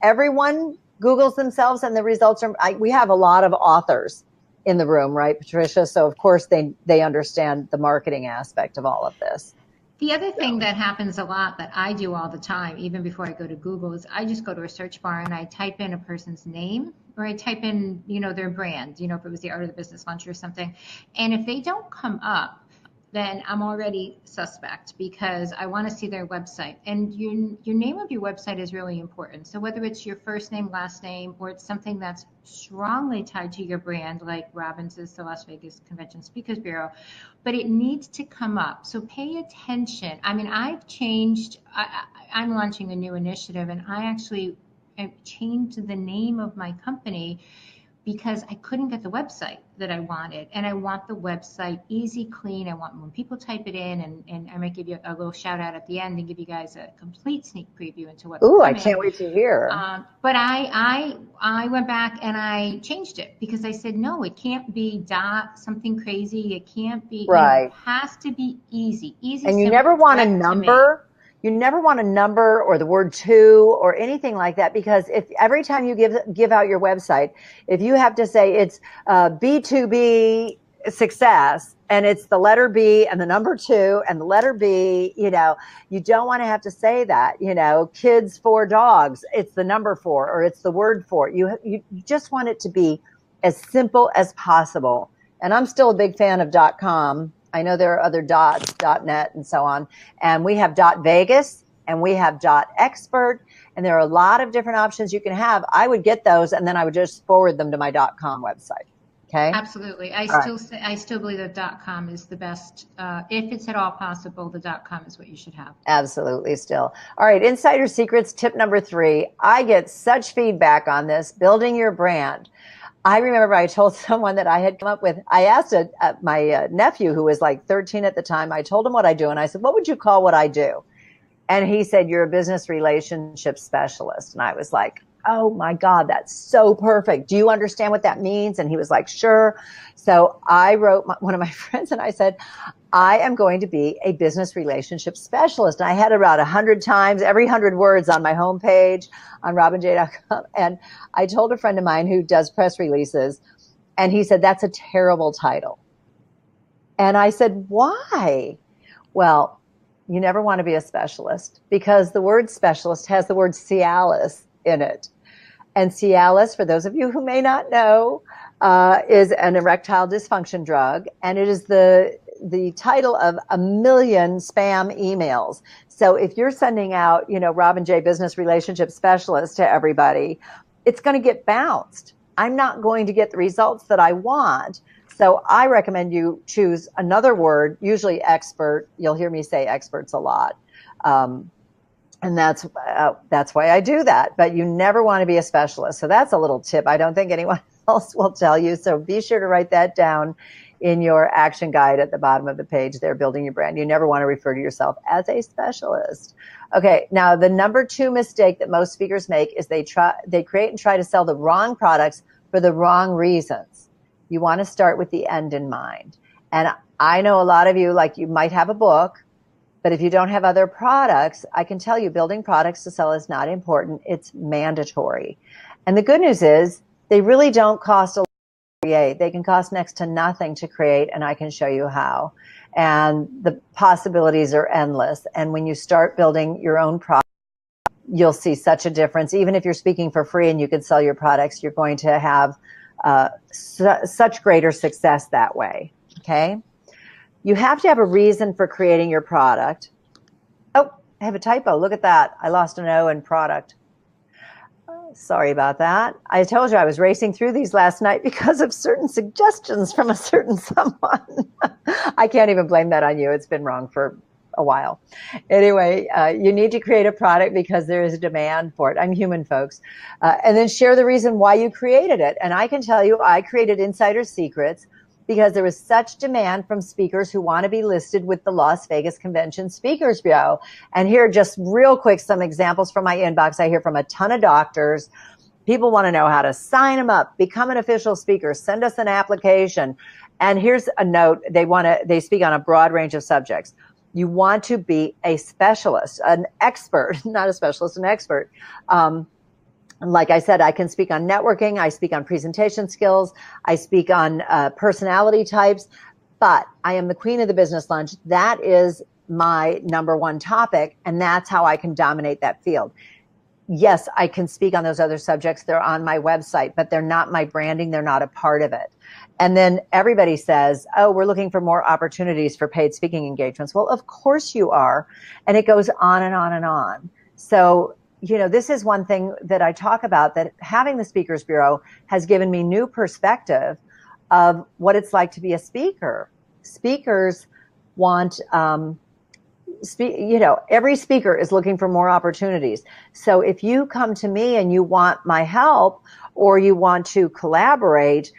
everyone Googles themselves and the results are, we have a lot of authors in the room, right, Patricia? So of course they understand the marketing aspect of all of this. The other thing that happens a lot that I do all the time, even before I go to Google, is I just go to a search bar and I type in a person's name, or I type in, you know, their brand, you know, if it was the Art of the Business Lunch or something. And if they don't come up, then I'm already suspect, because I want to see their website. And your name of your website is really important. So whether it's your first name, last name, or it's something that's strongly tied to your brand, like Robbins is the Las Vegas Convention Speakers Bureau, but it needs to come up. So pay attention. I mean, I'm launching a new initiative, and I actually changed the name of my company because I couldn't get the website that I wanted. And I want the website easy, clean. I want when people type it in, and I might give you a little shout out at the end and give you guys a complete sneak preview into what's coming. I can't wait to hear. But I went back and I changed it, because I said, no, it can't be dot something crazy. It can't be, right. You know, it has to be easy. And you never want a number. You never want a number or the word to or anything like that, because if every time you give out your website, if you have to say it's B2B success and it's the letter B and the number 2 and the letter B, you know, you don't want to have to say that, you know, kids for dogs, it's the number 4 or it's the word for. You just want it to be as simple as possible. And I'm still a big fan of .com. I know there are other dots, .net and so on. And we have .vegas and we have .expert. And there are a lot of different options you can have. I would get those and then I would just forward them to my .com website. Okay. Absolutely. I still believe that .com is the best. If it's at all possible, the .com is what you should have. Absolutely. Still. All right. Insider secrets. Tip number 3. I get such feedback on this, building your brand. I remember I told someone that I had come up with, I asked my nephew, who was like 13 at the time, I told him what I do. And I said, what would you call what I do? And he said, you're a business relationship specialist. And I was like, oh my God, that's so perfect. Do you understand what that means? And he was like, sure. So I wrote one of my friends and I said, I am going to be a business relationship specialist. And I had about 100 times, every 100 words on my homepage on robinj.com. And I told a friend of mine who does press releases, and he said, that's a terrible title. And I said, why? Well, you never want to be a specialist, because the word specialist has the word Cialis in it. And Cialis, for those of you who may not know, is an erectile dysfunction drug. And it is the title of 1 million spam emails. So if you're sending out, you know, Robin J. Business Relationship Specialist to everybody, it's going to get bounced. I'm not going to get the results that I want. So I recommend you choose another word, usually expert. You'll hear me say experts a lot. And that's why I do that. But you never want to be a specialist. So that's a little tip. I don't think anyone else will tell you. So be sure to write that down in your action guide at the bottom of the page there, building your brand. You never want to refer to yourself as a specialist. Okay, now the number 2 mistake that most speakers make is they create and try to sell the wrong products for the wrong reasons. You want to start with the end in mind. And I know a lot of you, like, you might have a book, but if you don't have other products, I can tell you building products to sell is not important. It's mandatory. And the good news is they really don't cost a lot to create. They can cost next to nothing to create, and I can show you how. And the possibilities are endless. And when you start building your own product, you'll see such a difference. Even if you're speaking for free and you can sell your products, you're going to have such greater success that way. Okay. You have to have a reason for creating your product. Oh, I have a typo. Look at that. I lost an O in product. Sorry about that. I told you I was racing through these last night because of certain suggestions from a certain someone. I can't even blame that on you. It's been wrong for a while. Anyway, you need to create a product because there is a demand for it. I'm human, folks. And then share the reason why you created it. And I can tell you, I created Insider Secrets because there was such demand from speakers who want to be listed with the Las Vegas Convention Speakers Bureau. And here are just real quick some examples from my inbox. I hear from a ton of doctors People want to know how to sign them up, become an official speaker, send us an application. And here's a note. They speak on a broad range of subjects. You want to be a specialist, an expert, not a specialist, an expert. Like I said, I can speak on networking. I speak on presentation skills. I speak on personality types, but I am the queen of the business lunch. That is my number one topic. And that's how I can dominate that field. Yes, I can speak on those other subjects. They're on my website, but they're not my branding. They're not a part of it. And then everybody says, oh, we're looking for more opportunities for paid speaking engagements. Well, of course you are. And it goes on and on and on. So, you know, this is one thing that I talk about, that having the Speakers Bureau has given me new perspective of what it's like to be a speaker. Speakers want, every speaker is looking for more opportunities. So if you come to me and you want my help or you want to collaborate,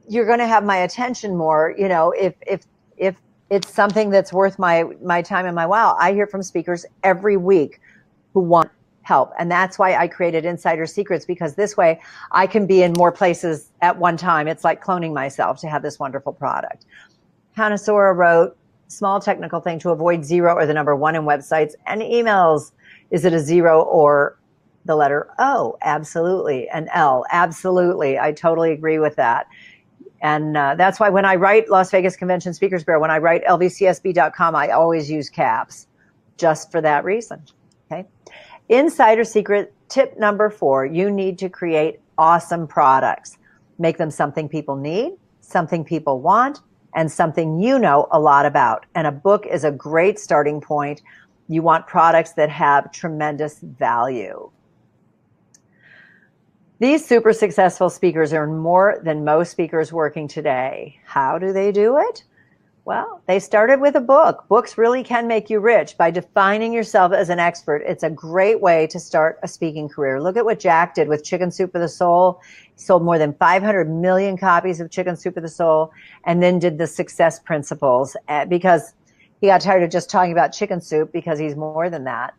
you're going to have my attention more. You know, if it's something that's worth my time and my while. I hear from speakers every week who want help. And that's why I created Insider Secrets, because this way I can be in more places at one time. It's like cloning myself to have this wonderful product. Hannah Sora wrote, small technical thing to avoid 0 or the number 1 in websites and emails. Is it a 0 or the letter O? Absolutely. An L? Absolutely. I totally agree with that. And that's why when I write Las Vegas Convention Speakers Bureau, when I write lvcsb.com, I always use caps just for that reason. Okay. Insider secret tip number 4, you need to create awesome products. Make them something people need, something people want, and something you know a lot about. And a book is a great starting point. You want products that have tremendous value. These super successful speakers earn more than most speakers working today. How do they do it? Well, they started with a book. Books really can make you rich. By defining yourself as an expert, it's a great way to start a speaking career. Look at what Jack did with Chicken Soup for the Soul. He sold more than 500 million copies of Chicken Soup for the Soul, and then did the Success Principles because he got tired of just talking about chicken soup, because he's more than that.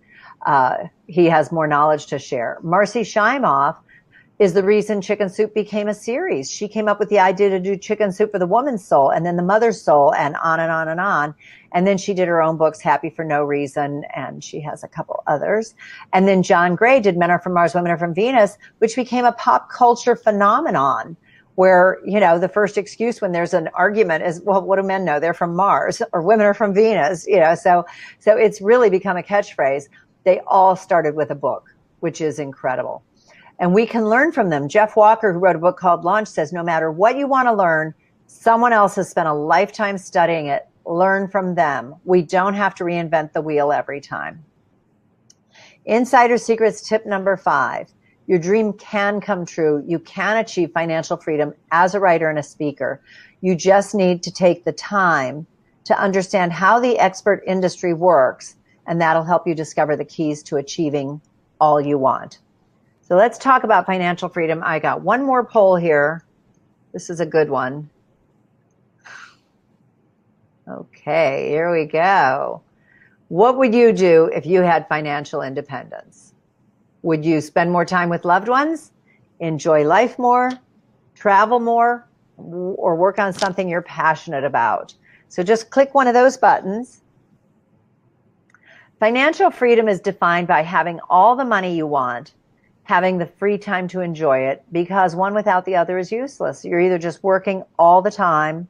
He has more knowledge to share. Marcy Shimoff is the reason Chicken Soup became a series. She came up with the idea to do Chicken Soup for the Woman's Soul, and then the Mother's Soul, and on and on and on. And then she did her own books, Happy for No Reason, and she has a couple others. And then John Gray did Men Are From Mars, Women Are From Venus, which became a pop culture phenomenon, where, you know, the first excuse when there's an argument is, well, what do men know? They're from Mars, or women are from Venus, you know. So it's really become a catchphrase. They all started with a book, which is incredible. And we can learn from them. Jeff Walker, who wrote a book called Launch, says no matter what you want to learn, someone else has spent a lifetime studying it. Learn from them. We don't have to reinvent the wheel every time. Insider Secrets tip number 5. Your dream can come true. You can achieve financial freedom as a writer and a speaker. You just need to take the time to understand how the expert industry works, and that'll help you discover the keys to achieving all you want. So let's talk about financial freedom. I got one more poll here. This is a good one. Okay, here we go. What would you do if you had financial independence? Would you spend more time with loved ones, enjoy life more, travel more, or work on something you're passionate about? So just click one of those buttons. Financial freedom is defined by having all the money you want, having the free time to enjoy it, because one without the other is useless. You're either just working all the time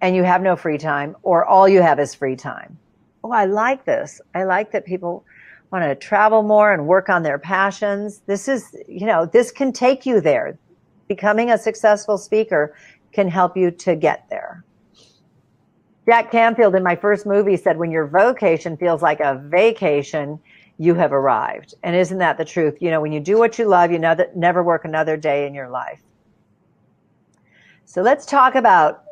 and you have no free time, or all you have is free time. Oh, I like this. I like that people want to travel more and work on their passions. This is, you know, this can take you there. Becoming a successful speaker can help you to get there. Jack Canfield in my first movie said, when your vocation feels like a vacation, you have arrived. And isn't that the truth? You know, when you do what you love, you know that never work another day in your life. So let's talk about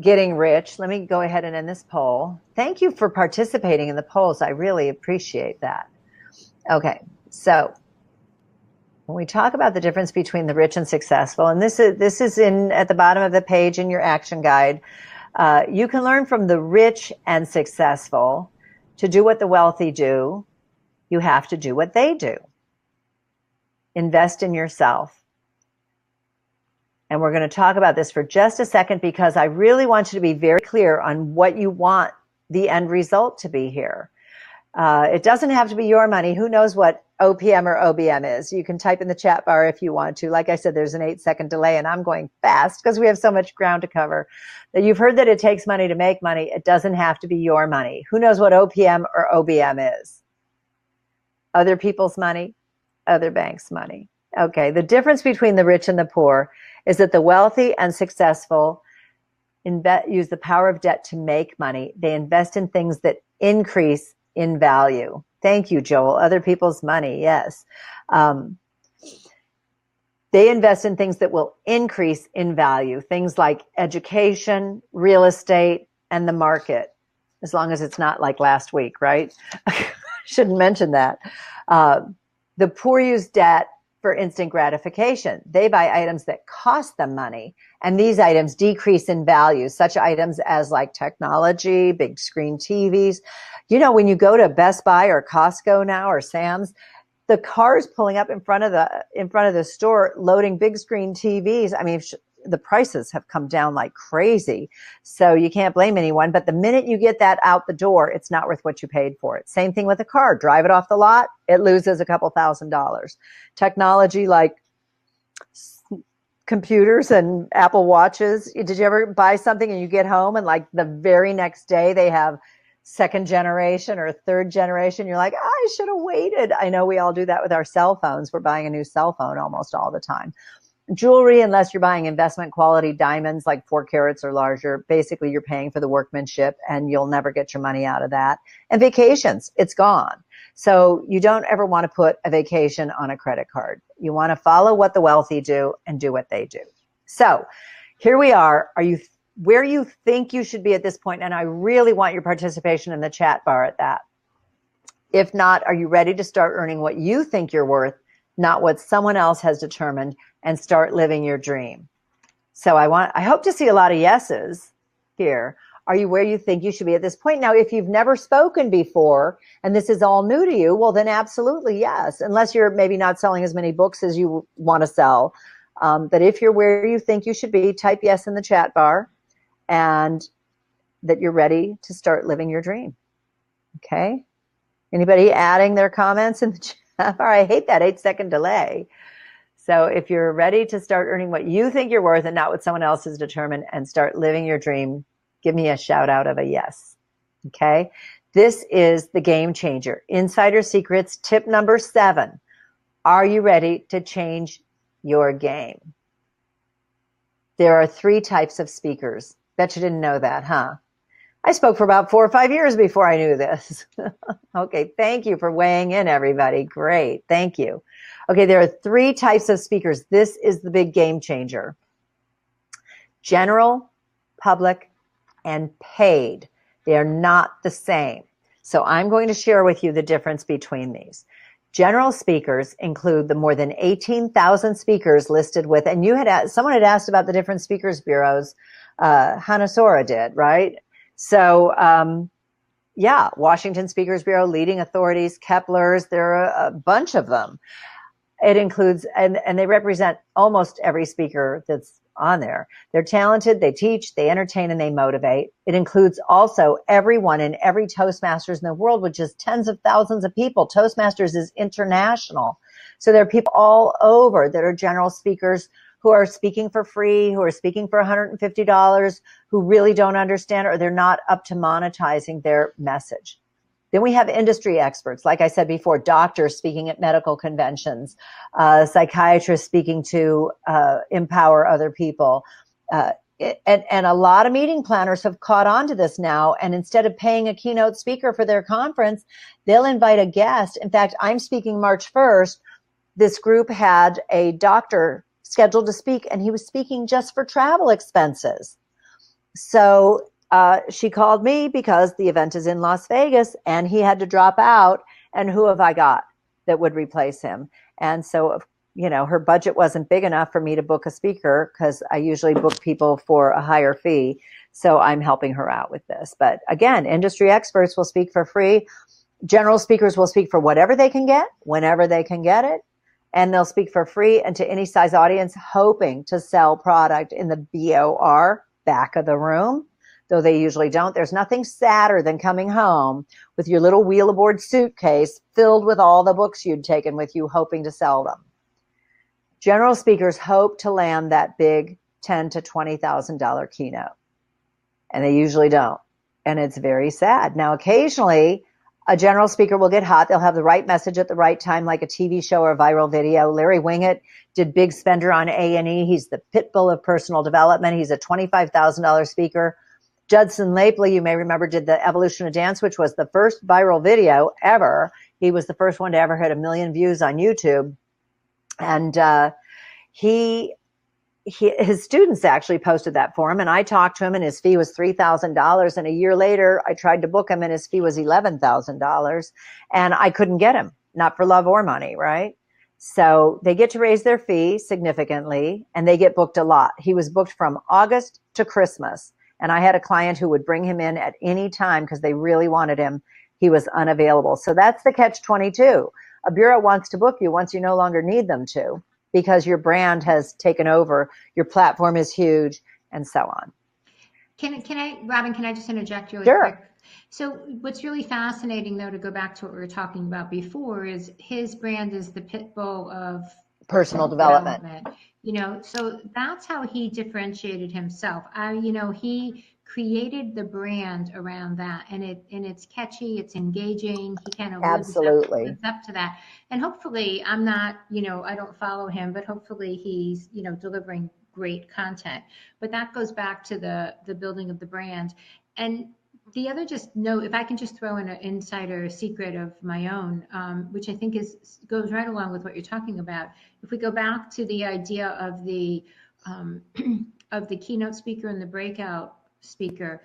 getting rich. Let me go ahead and end this poll. Thank you for participating in the polls. I really appreciate that. Okay, so when we talk about the difference between the rich and successful, and this is in at the bottom of the page in your action guide, you can learn from the rich and successful. To do what the wealthy do, you have to do what they do. invest in yourself. And we're going to talk about this for just a second because I really want you to be very clear on what you want the end result to be here. It doesn't have to be your money. Who knows what OPM or OBM is? You can type in the chat bar if you want to. Like I said, there's an 8-second delay and I'm going fast because we have so much ground to cover. That you've heard that it takes money to make money. It doesn't have to be your money. Who knows what OPM or OBM is? Other people's money, other banks' money. Okay, the difference between the rich and the poor is that the wealthy and successful use the power of debt to make money. They invest in things that increase in value. Thank you, Joel. Other people's money, yes. They invest in things that will increase in value, things like education, real estate, and the market, as long as it's not like last week, right? Shouldn't mention that. The poor use debt for instant gratification. They buy items that cost them money, and these items decrease in value, such items as like technology, big screen TVs. You know, when you go to Best Buy or Costco now or Sam's, the cars pulling up in front of the store loading big screen TVs. I mean, the prices have come down like crazy, so you can't blame anyone. But the minute you get that out the door, it's not worth what you paid for it. Same thing with a car. Drive it off the lot, it loses a couple $1,000s. Technology like computers and Apple Watches. Did you ever buy something and you get home and like the very next day they have second generation or third generation? You're like, I should have waited. I know we all do that with our cell phones. We're buying a new cell phone almost all the time. Jewelry, unless you're buying investment quality diamonds like 4 carats or larger, basically you're paying for the workmanship and you'll never get your money out of that. And vacations, it's gone. So you don't ever want to put a vacation on a credit card. You want to follow what the wealthy do and do what they do. So here we are. Are you where you think you should be at this point? And I really want your participation in the chat bar at that. If not, are you ready to start earning what you think you're worth, not what someone else has determined, and start living your dream? So I hope to see a lot of yeses here. Are you where you think you should be at this point? Now, if you've never spoken before and this is all new to you, well, then absolutely yes, unless you're maybe not selling as many books as you want to sell. But if you're where you think you should be, type yes in the chat bar and that you're ready to start living your dream. Okay? Anybody adding their comments in the chat bar? I hate that 8-second delay. So if you're ready to start earning what you think you're worth and not what someone else has determined and start living your dream, give me a shout out of a yes. Okay? This is the game changer. Insider Secrets tip number 7. Are you ready to change your game? There are 3 types of speakers. Bet you didn't know that, huh? I spoke for about 4 or 5 years before I knew this. Okay, thank you for weighing in, everybody. Great, thank you. Okay, there are 3 types of speakers. This is the big game changer. General, public, and paid. They are not the same. So I'm going to share with you the difference between these. General speakers include the more than 18,000 speakers listed with, and someone had asked about the different speakers bureaus. Hanasora did, right? So, yeah, Washington Speakers Bureau, leading authorities, Kepler's, there are a bunch of them. It includes, and they represent almost every speaker that's on there. They're talented, they teach, they entertain, and they motivate. It includes also everyone in every Toastmasters in the world, which is tens of thousands of people. Toastmasters is international. So there are people all over that are general speakers who are speaking for free, who are speaking for $150, who really don't understand or they're not up to monetizing their message. Then we have industry experts, like I said before, doctors speaking at medical conventions, psychiatrists speaking to empower other people. And a lot of meeting planners have caught on to this now. And instead of paying a keynote speaker for their conference, they'll invite a guest. In fact, I'm speaking March 1st. This group had a doctor scheduled to speak, and he was speaking just for travel expenses. So she called me because the event is in Las Vegas and he had to drop out. And who have I got that would replace him? And so, you know, her budget wasn't big enough for me to book a speaker because I usually book people for a higher fee. So I'm helping her out with this. But again, industry experts will speak for free. General speakers will speak for whatever they can get, whenever they can get it. and they'll speak for free and to any size audience, hoping to sell product in the BOR, back of the room, though they usually don't. There's nothing sadder than coming home with your little wheel aboard suitcase filled with all the books you'd taken with you, hoping to sell them. General speakers hope to land that big $10,000 to $20,000 keynote, and they usually don't. And it's very sad. Now, occasionally, a general speaker will get hot. They'll have the right message at the right time, like a TV show or a viral video. Larry Winget did Big Spender on A&E. He's the pit bull of personal development. He's a $25,000 speaker. Judson Lapley, you may remember, did the Evolution of Dance, which was the first viral video ever. He was the first one to ever hit 1 million views on YouTube. And his students actually posted that for him, and I talked to him, and his fee was $3,000. And a year later, I tried to book him, and his fee was $11,000, and I couldn't get him, not for love or money, right? So they get to raise their fee significantly, and they get booked a lot. He was booked from August to Christmas, and I had a client who would bring him in at any time because they really wanted him. He was unavailable. So that's the catch-22. A bureau wants to book you once you no longer need them to, because your brand has taken over, your platform is huge, and so on. Robin, can I just interject really Sure. quick? So what's really fascinating, though, to go back to what we were talking about before, is his brand is the pit bull of Personal development. You know, so that's how he differentiated himself. He created the brand around that, and it's catchy, it's engaging. He kind of lives up to that. And hopefully, I'm not, I don't follow him, but hopefully he's, delivering great content. But that goes back to the building of the brand. And the other just note, if I can just throw in an insider secret of my own, which I think goes right along with what you're talking about. If we go back to the idea of the keynote speaker and the breakout speaker,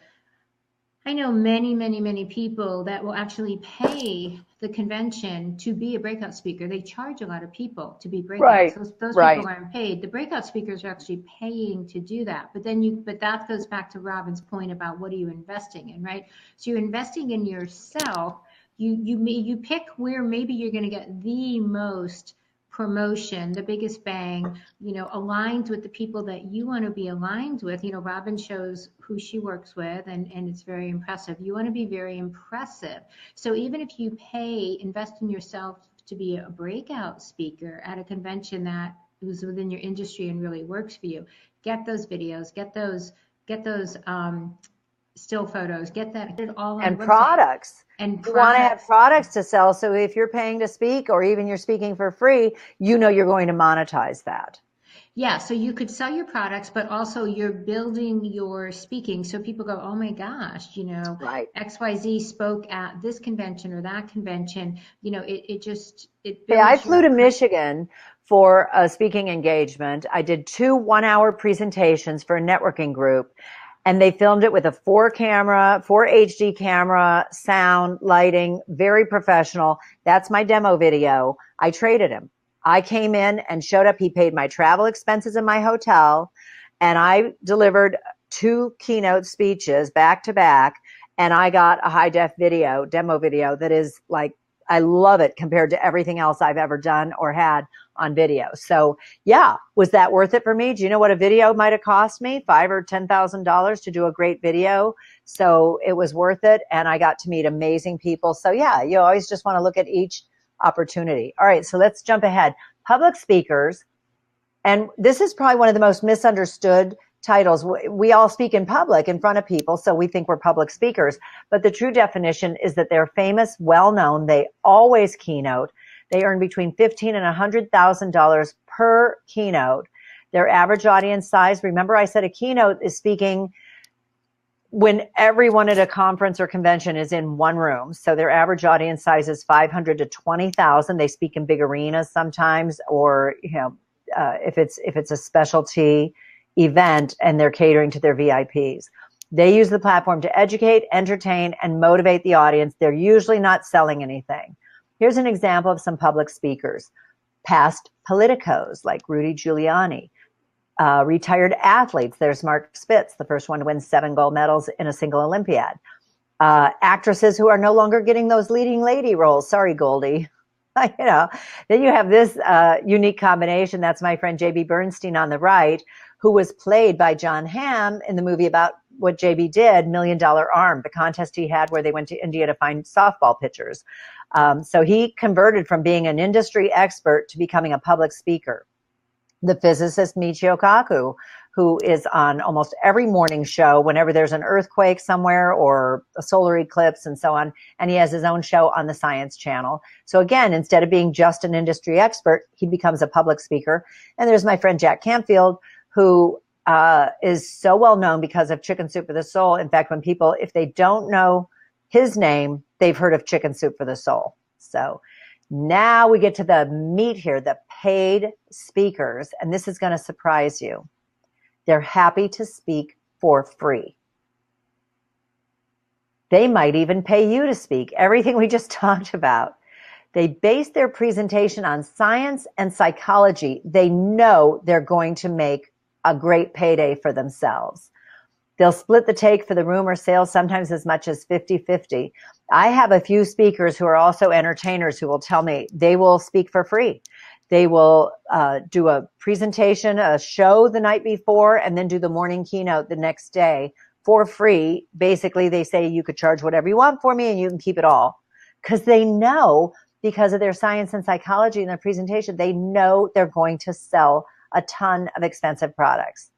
I know many, many, many people that will actually pay the convention to be a breakout speaker. They charge a lot of people to be breakouts. Right. Those people aren't paid. The breakout speakers are actually paying to do that. But that goes back to Robin's point about what are you investing in, right? So you're investing in yourself. You pick where maybe you're going to get the most promotion, the biggest bang, aligned with the people that you want to be aligned with. Robin shows who she works with, and it's very impressive. You want to be very impressive. So even if you invest in yourself to be a breakout speaker at a convention that is within your industry and really works for you, get those videos, get those still photos, get it all on and the products. And you want to have products to sell. So if you're paying to speak, or even you're speaking for free, you're going to monetize that. Yeah, so you could sell your products, but also you're building your speaking. So people go, oh my gosh, Right. XYZ spoke at this convention or that convention. I flew to Michigan for a speaking engagement. I did 2 one-hour presentations for a networking group. And they filmed it with a 4 HD camera, sound, lighting, very professional. That's my demo video. I traded him. I came in and showed up. He paid my travel expenses in my hotel, and I delivered 2 keynote speeches back to back. And I got a high def demo video that is like, I love it compared to everything else I've ever done or had on video. So yeah, was that worth it for me? Do you know what a video might have cost me? $5,000 or $10,000 to do a great video. So it was worth it. And I got to meet amazing people. So yeah, you always just want to look at each opportunity. All right. So let's jump ahead. Public speakers. And this is probably one of the most misunderstood titles. We all speak in public in front of people, so we think we're public speakers. But the true definition is that they're famous, well-known. They always keynote. They earn between $15,000 and $100,000 per keynote. Their average audience size, remember I said a keynote is speaking when everyone at a conference or convention is in one room. So their average audience size is 500 to 20,000. They speak in big arenas sometimes, or if it's a specialty event and they're catering to their VIPs. They use the platform to educate, entertain, and motivate the audience. They're usually not selling anything. Here's an example of some public speakers. Past politicos like Rudy Giuliani. Retired athletes. There's Mark Spitz, the first one to win 7 gold medals in a single Olympiad. Actresses who are no longer getting those leading lady roles. Sorry, Goldie. You know, then you have this unique combination. That's my friend JB Bernstein on the right, who was played by John Hamm in the movie about what JB did, $1 Million Arm, the contest he had where they went to India to find softball pitchers. So he converted from being an industry expert to becoming a public speaker. The physicist Michio Kaku, who is on almost every morning show whenever there's an earthquake somewhere or a solar eclipse and so on. And he has his own show on the Science Channel. So again, instead of being just an industry expert, he becomes a public speaker. And there's my friend Jack Canfield, who is so well known because of Chicken Soup for the Soul. In fact, when people, if they don't know his name, they've heard of Chicken Soup for the Soul. So now we get to the meat here, the paid speakers. And this is going to surprise you. They're happy to speak for free. They might even pay you to speak. Everything we just talked about. They base their presentation on science and psychology. They know they're going to make a great payday for themselves. They'll split the take for the room or sales, sometimes as much as 50-50. I have a few speakers who are also entertainers who will tell me they will speak for free. They will do a presentation, a show the night before, and then do the morning keynote the next day for free. Basically, they say you could charge whatever you want for me and you can keep it all. Because they know, because of their science and psychology in their presentation, they know they're going to sell a ton of expensive products.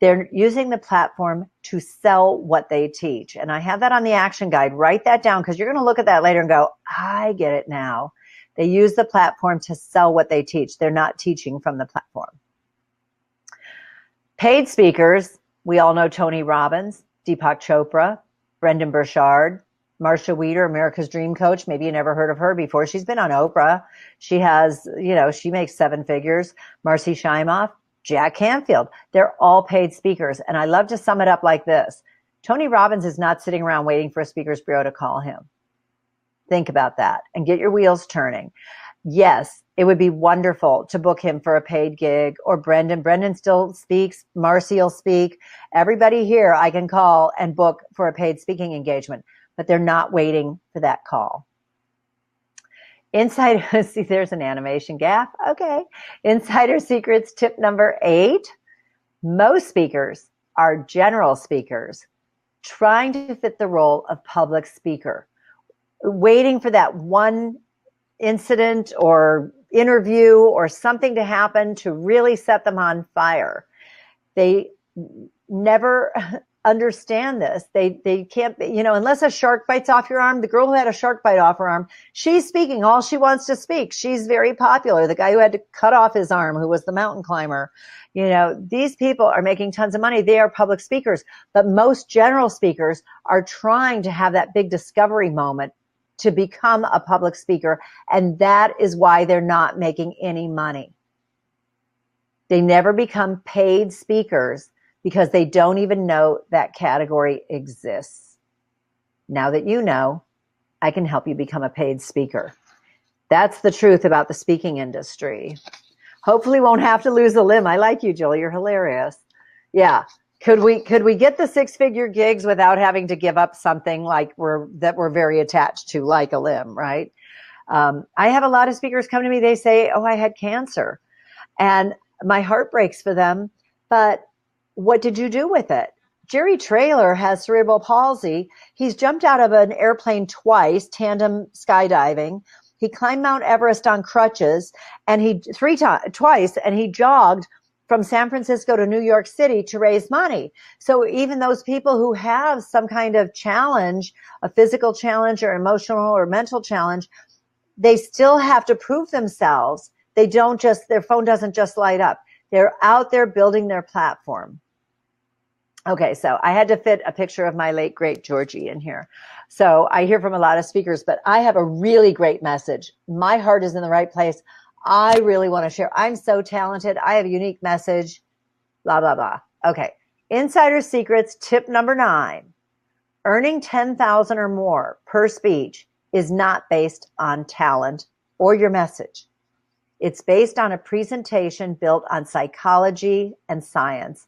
They're using the platform to sell what they teach. And I have that on the action guide. Write that down because you're going to look at that later and go, I get it now. They use the platform to sell what they teach. They're not teaching from the platform. Paid speakers, we all know Tony Robbins, Deepak Chopra, Brendan Burchard, Marsha Weeder, America's Dream Coach. Maybe you never heard of her before. She's been on Oprah. She has, she makes 7 figures. Marcy Shimoff, Jack Canfield. They're all paid speakers. And I love to sum it up like this. Tony Robbins is not sitting around waiting for a speakers bureau to call him. Think about that and get your wheels turning. Yes, it would be wonderful to book him for a paid gig, or Brendan. Brendan still speaks. Marcy will speak. Everybody here I can call and book for a paid speaking engagement, but they're not waiting for that call. Insider, see, there's an animation gap. Okay. Insider secrets tip number 8. Most speakers are general speakers trying to fit the role of public speaker, waiting for that one incident or interview or something to happen to really set them on fire. They never understand this. They can't, unless a shark bites off your arm. The girl who had a shark bite off her arm, she's speaking all she wants to speak. She's very popular. The guy who had to cut off his arm, who was the mountain climber, these people are making tons of money. They are public speakers, but most general speakers are trying to have that big discovery moment to become a public speaker. And that is why they're not making any money. They never become paid speakers because they don't even know that category exists. Now that you know, I can help you become a paid speaker. That's the truth about the speaking industry. Hopefully won't have to lose a limb. I like you, Jill. You're hilarious. Yeah. Could we get the 6-figure gigs without having to give up something like we're very attached to, like a limb, right? I have a lot of speakers come to me. They say, "Oh, I had cancer," and my heart breaks for them. But what did you do with it? Jerry Traylor has cerebral palsy. He's jumped out of an airplane twice, tandem skydiving. He climbed Mount Everest on crutches, and twice, and he jogged from San Francisco to New York City to raise money. So even those people who have some kind of challenge, a physical challenge or emotional or mental challenge, they still have to prove themselves. Their phone doesn't just light up. They're out there building their platform. Okay, so I had to fit a picture of my late, great Georgie in here. So I hear from a lot of speakers, but I have a really great message. My heart is in the right place. I really want to share. I'm so talented. I have a unique message, blah, blah, blah. Okay. Insider secrets tip number 9. Earning $10,000 or more per speech is not based on talent or your message. It's based on a presentation built on psychology and science.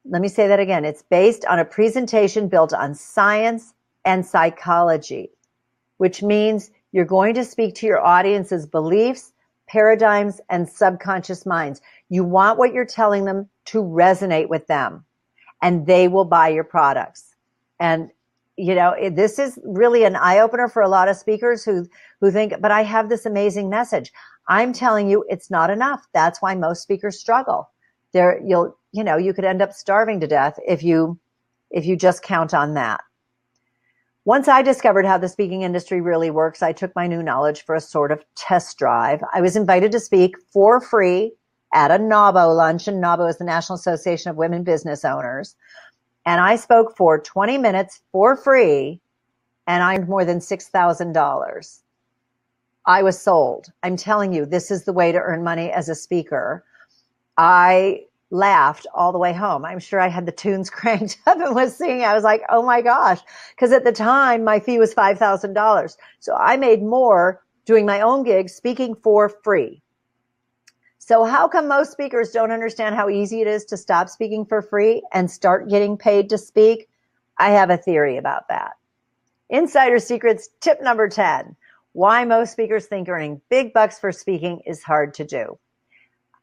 Let me say that again. It's based on a presentation built on science and psychology, which means You're going to speak to your audience's beliefs, paradigms, and subconscious minds. You want what you're telling them to resonate with them, and they will buy your products. And, you know, this is really an eye-opener for a lot of speakers who think, but I have this amazing message. I'm telling you, it's not enough. That's why most speakers struggle. You could end up starving to death if you just count on that. Once I discovered how the speaking industry really works, I took my new knowledge for a sort of test drive. I was invited to speak for free at a NAWBO luncheon. NAWBO is the National Association of Women Business Owners. And I spoke for 20 minutes for free, and I earned more than $6,000. I was sold. I'm telling you, this is the way to earn money as a speaker. I laughed all the way home. I'm sure I had the tunes cranked up and was singing. I was like, oh my gosh. Because at the time, my fee was $5,000. So I made more doing my own gigs, speaking for free. So how come most speakers don't understand how easy it is to stop speaking for free and start getting paid to speak? I have a theory about that. Insider Secrets tip number 10, why most speakers think earning big bucks for speaking is hard to do.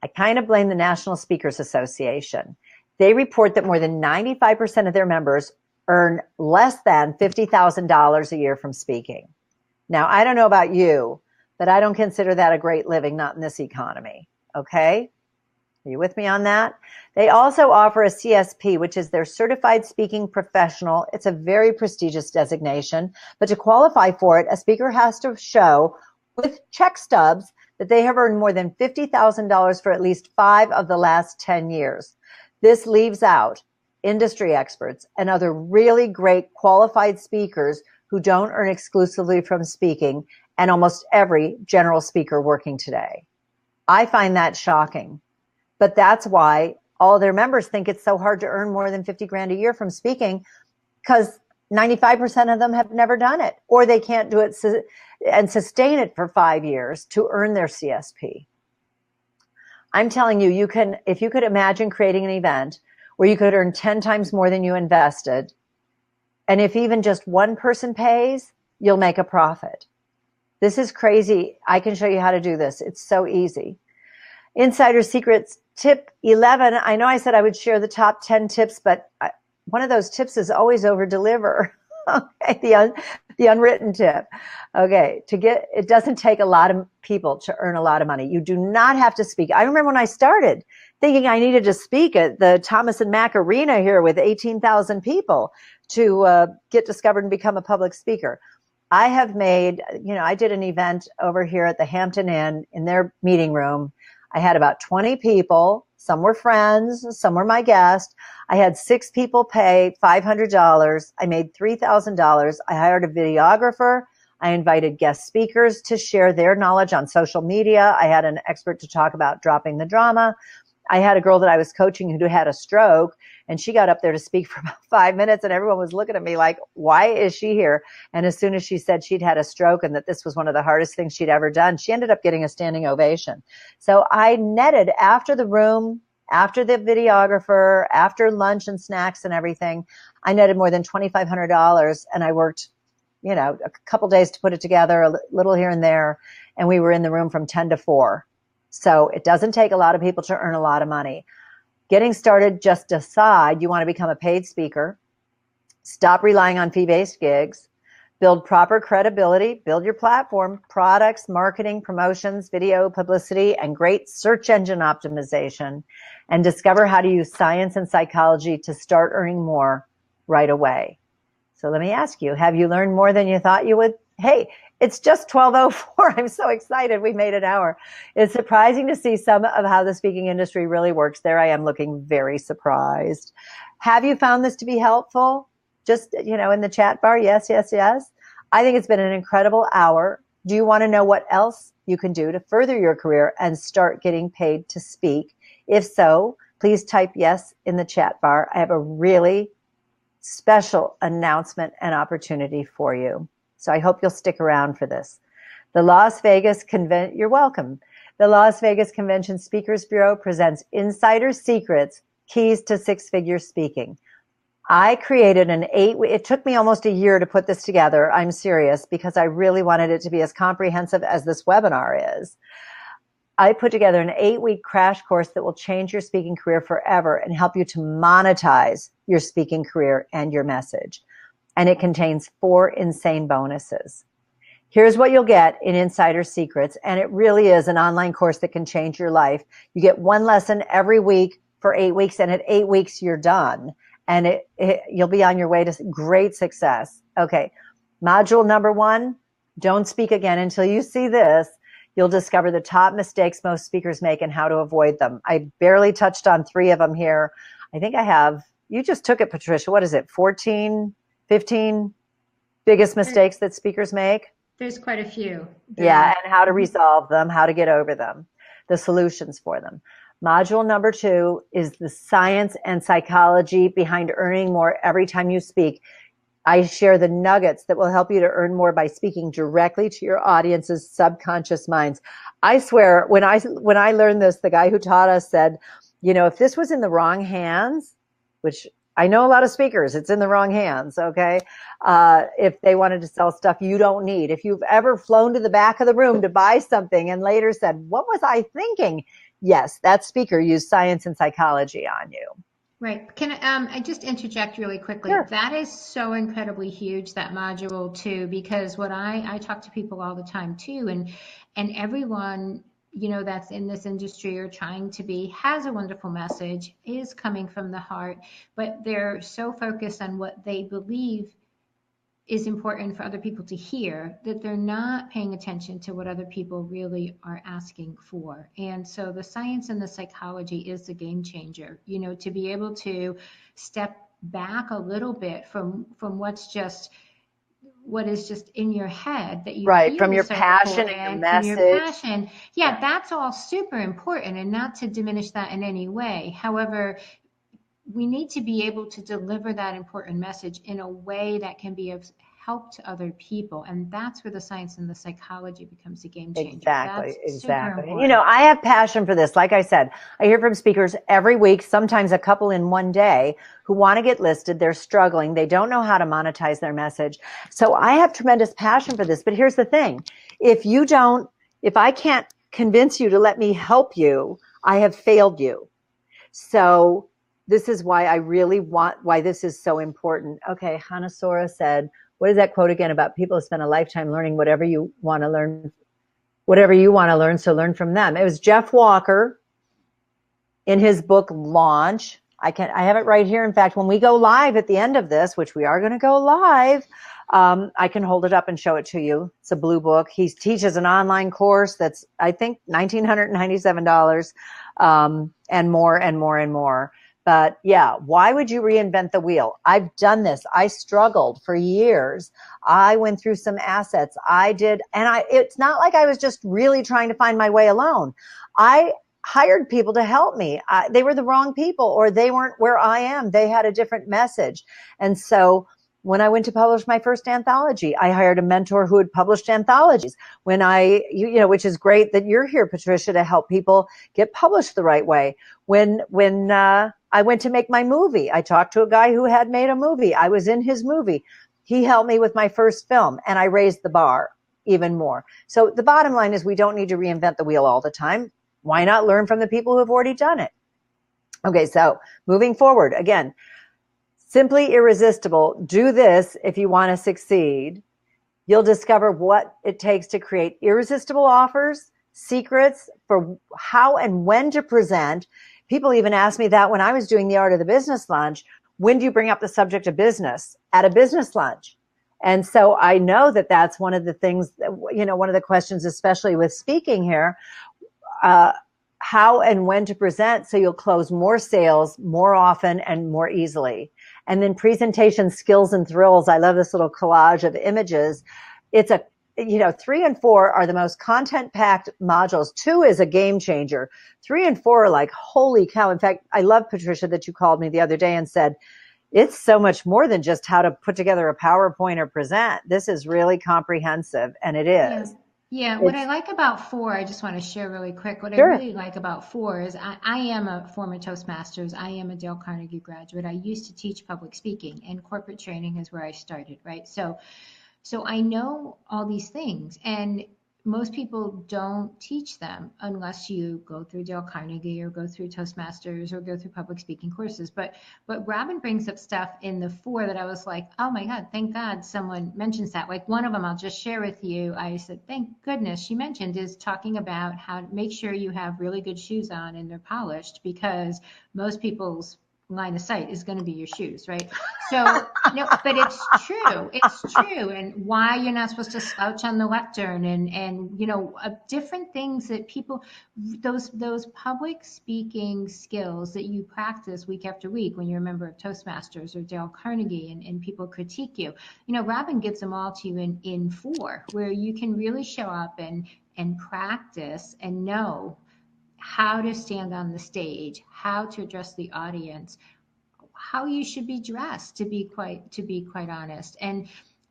I kind of blame the National Speakers Association. They report that more than 95% of their members earn less than $50,000 a year from speaking. Now, I don't know about you, but I don't consider that a great living, not in this economy. Okay? Are you with me on that? They also offer a CSP, which is their Certified Speaking Professional. It's a very prestigious designation, but to qualify for it, a speaker has to show with check stubs that they have earned more than $50,000 for at least 5 of the last 10 years. This leaves out industry experts and other really great qualified speakers who don't earn exclusively from speaking, and almost every general speaker working today. I find that shocking, but that's why all their members think it's so hard to earn more than 50 grand a year from speaking, because 95% of them have never done it, or they can't do it and sustain it for 5 years to earn their CSP. I'm telling you, if you could imagine creating an event where you could earn 10 times more than you invested, and if even just one person pays, you'll make a profit. This is crazy. I can show you how to do this. It's so easy. Insider Secrets tip 11. I know I said I would share the top 10 tips, but one of those tips is always over deliver. Okay, the unwritten tip. Okay, it doesn't take a lot of people to earn a lot of money. You do not have to speak. I remember when I started thinking I needed to speak at the Thomas and Mack Arena here with 18,000 people to get discovered and become a public speaker. I have made, I did an event over here at the Hampton Inn in their meeting room. I had about 20 people. Some were friends, some were my guests. I had 6 people pay $500. I made $3,000. I hired a videographer. I invited guest speakers to share their knowledge on social media. I had an expert to talk about dropping the drama. I had a girl that I was coaching who had a stroke, and she got up there to speak for about 5 minutes, and everyone was looking at me like, why is she here? And as soon as she said she'd had a stroke and that this was one of the hardest things she'd ever done, she ended up getting a standing ovation. So I netted after the room, after the videographer, after lunch and snacks and everything, I netted more than $2,500, and I worked, a couple days to put it together, a little here and there, and we were in the room from 10 to 4. So it doesn't take a lot of people to earn a lot of money. Getting started, just decide you want to become a paid speaker. Stop relying on fee-based gigs. Build proper credibility. Build your platform, products, marketing, promotions, video, publicity, and great search engine optimization. And discover how to use science and psychology to start earning more right away. So let me ask you, have you learned more than you thought you would? Hey, it's just 12:04. I'm so excited. We made an hour. It's surprising to see some of how the speaking industry really works. There I am looking very surprised. Have you found this to be helpful? Just, in the chat bar. Yes, yes, yes. I think it's been an incredible hour. Do you want to know what else you can do to further your career and start getting paid to speak? If so, please type yes in the chat bar. I have a really special announcement and opportunity for you. So I hope you'll stick around for this. You're welcome. The Las Vegas Convention Speakers Bureau presents Insider Secrets, Keys to Six-Figure Speaking. I created it took me almost a year to put this together. I'm serious, because I really wanted it to be as comprehensive as this webinar is. I put together an 8-week crash course that will change your speaking career forever and help you to monetize your speaking career and your message. And it contains 4 insane bonuses. Here's what you'll get in Insider Secrets. And it really is an online course that can change your life. You get 1 lesson every week for 8 weeks. And at 8 weeks, you're done. And you'll be on your way to great success. Okay. Module number 1, don't speak again until you see this. You'll discover the top mistakes most speakers make and how to avoid them. I barely touched on 3 of them here. I think you just took it, Patricia. What is it? 14, 15 biggest mistakes that speakers make? There's quite a few. Yeah, and how to resolve them, how to get over them, the solutions for them. Module number 2 is the science and psychology behind earning more every time you speak. I share the nuggets that will help you to earn more by speaking directly to your audience's subconscious minds. I swear, when I learned this, the guy who taught us said, if this was in the wrong hands, which I know a lot of speakers, it's in the wrong hands, okay? If they wanted to sell stuff you don't need. If you've ever flown to the back of the room to buy something and later said, what was I thinking? Yes, that speaker used science and psychology on you. Right. Can I just interject really quickly? Sure. That is so incredibly huge, that module too, because what I talk to people all the time too, and everyone, that's in this industry or trying to be, has a wonderful message, is coming from the heart, but they're so focused on what they believe is important for other people to hear that they're not paying attention to what other people really are asking for. And so the science and the psychology is the game changer, to be able to step back a little bit from what is just in your head that you right, from your passion and your message. From your passion. Yeah, that's all super important, and not to diminish that in any way. However, we need to be able to deliver that important message in a way that can be of help to other people. And that's where the science and the psychology becomes a game changer. Exactly. I have passion for this. Like I said, I hear from speakers every week, sometimes a couple in one day, who want to get listed. They're struggling. They don't know how to monetize their message. So I have tremendous passion for this. But here's the thing. If I can't convince you to let me help you, I have failed you. So this is why why this is so important. Okay, Hanasora said, what is that quote again about people who spend a lifetime learning whatever you want to learn, so learn from them. It was Jeff Walker in his book Launch. I have it right here. In fact, when we go live at the end of this, which we are going to go live, I can hold it up and show it to you. It's a blue book. He teaches an online course that's, I think, $1,997, and more and more and more. But yeah, why would you reinvent the wheel? I've done this. I struggled for years. I went through some assets. It's not like I was just really trying to find my way alone. I hired people to help me. They were the wrong people, or they weren't where I am. They had a different message. And so when I went to publish my first anthology, I hired a mentor who had published anthologies. Which is great that you're here, Patricia, to help people get published the right way. When I went to make my movie, I talked to a guy who had made a movie. I was in his movie. He helped me with my first film, and I raised the bar even more. So the bottom line is we don't need to reinvent the wheel all the time. Why not learn from the people who have already done it? Okay, so moving forward, again, simply irresistible. Do this if you want to succeed. You'll discover what it takes to create irresistible offers, secrets for how and when to present. People even asked me that when I was doing the Art of the Business Lunch. When do you bring up the subject of business at a business lunch? And so I know that that's one of the things, one of the questions, especially with speaking here, how and when to present so you'll close more sales more often and more easily. And then presentation skills and thrills. I love this little collage of images. It's 3 and 4 are the most content-packed modules. 2 is a game changer. 3 and 4 are like, holy cow. In fact, I love, Patricia, that you called me the other day and said, it's so much more than just how to put together a PowerPoint or present. This is really comprehensive, and it is. Yeah, what I like about four, I just want to share really quick. What I Sure. really like about four is I am a former Toastmasters. I am a Dale Carnegie graduate. I used to teach public speaking, and corporate training is where I started, right? So I know all these things, and most people don't teach them unless you go through Dale Carnegie or go through Toastmasters or go through public speaking courses. But Robin brings up stuff in the four that I was like, oh my God, thank God someone mentions that. Like one of them, I'll just share with you. I said, thank goodness she mentioned is talking about how to make sure you have really good shoes on and they're polished, because most people's line of sight is going to be your shoes, right? So no, but it's true. It's true. And why you're not supposed to slouch on the lectern, and different things that people, those public speaking skills that you practice week after week when you're a member of Toastmasters or Dale Carnegie, and people critique you. Robin gives them all to you in four, where you can really show up and practice and know how to stand on the stage, how to address the audience, how you should be dressed, to be quite honest. And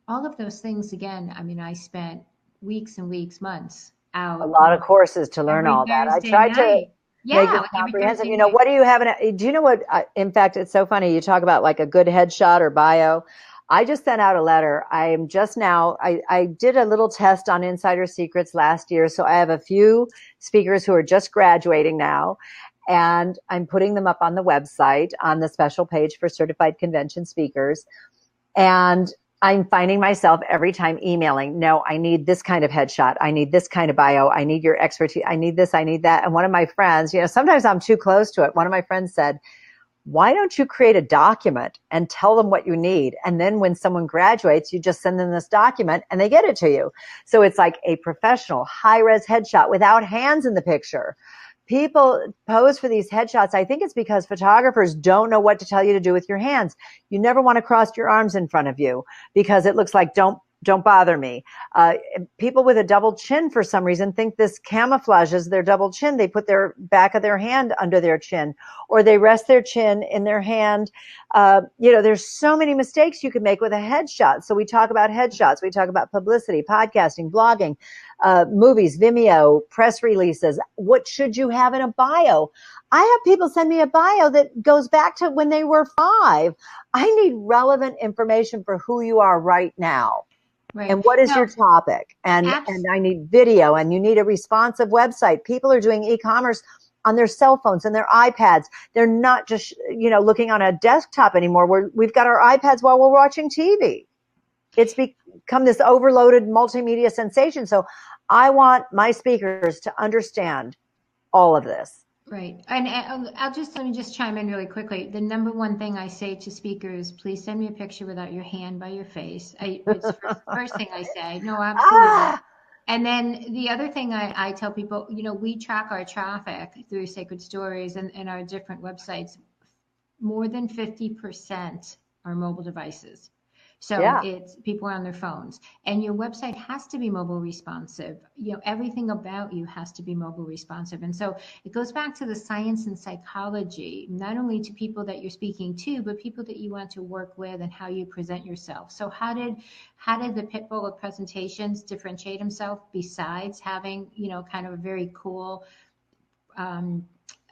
all of those things, again, I mean, I spent weeks and weeks, months A out, lot of courses to learn every all that. I Thursday tried to night. make Yeah, it like every comprehensive. Thursday night. What do you have do you know what, in fact, it's so funny. You talk about like a good headshot or bio. I just sent out a letter. I am just now, I did a little test on Insider Secrets last year. So I have a few speakers who are just graduating now, and I'm putting them up on the website on the special page for certified convention speakers. And I'm finding myself every time emailing, no, I need this kind of headshot. I need this kind of bio. I need your expertise. I need this. I need that. And one of my friends, sometimes I'm too close to it. One of my friends said, why don't you create a document and tell them what you need? And then when someone graduates, you just send them this document and they get it to you. So it's like a professional high-res headshot without hands in the picture. People pose for these headshots. I think it's because photographers don't know what to tell you to do with your hands. You never want to cross your arms in front of you because it looks like don't bother me. People with a double chin for some reason think this camouflages their double chin. They put their back of their hand under their chin, or they rest their chin in their hand. There's so many mistakes you can make with a headshot. So we talk about headshots. We talk about publicity, podcasting, blogging, movies, Vimeo, press releases. What should you have in a bio? I have people send me a bio that goes back to when they were 5. I need relevant information for who you are right now. Right. And what is your topic? And I need video, and you need a responsive website. People are doing e-commerce on their cell phones and their iPads. They're not just, looking on a desktop anymore. We've got our iPads while we're watching TV. It's become this overloaded multimedia sensation. So I want my speakers to understand all of this. Right. And let me just chime in really quickly. The number one thing I say to speakers, please send me a picture without your hand by your face. It's the first thing I say. No, absolutely. And then the other thing I tell people, we track our traffic through Sacred Stories and our different websites. More than 50% are mobile devices. So it's people are on their phones, and your website has to be mobile responsive. Everything about you has to be mobile responsive. And so it goes back to the science and psychology, not only to people that you're speaking to, but people that you want to work with and how you present yourself. So how did the Pitbull of presentations differentiate himself besides having, kind of a very cool,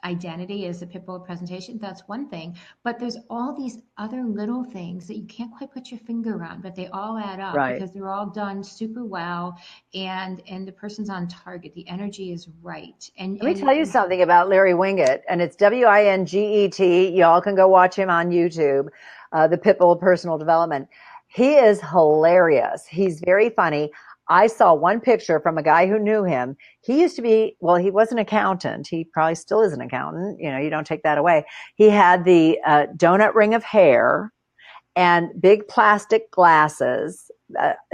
identity as a Pitbull presentation? That's one thing, but there's all these other little things that you can't quite put your finger on, but they all add up, right? Because they're all done super well, and the person's on target. The energy is right. And let me tell you something about Larry Winget, and it's Winget. Y'all can go watch him on YouTube. The Pitbull of Personal Development. He is hilarious. He's very funny. I saw one picture from a guy who knew him. He used to be, he was an accountant. He probably still is an accountant. You don't take that away. He had the donut ring of hair and big plastic glasses,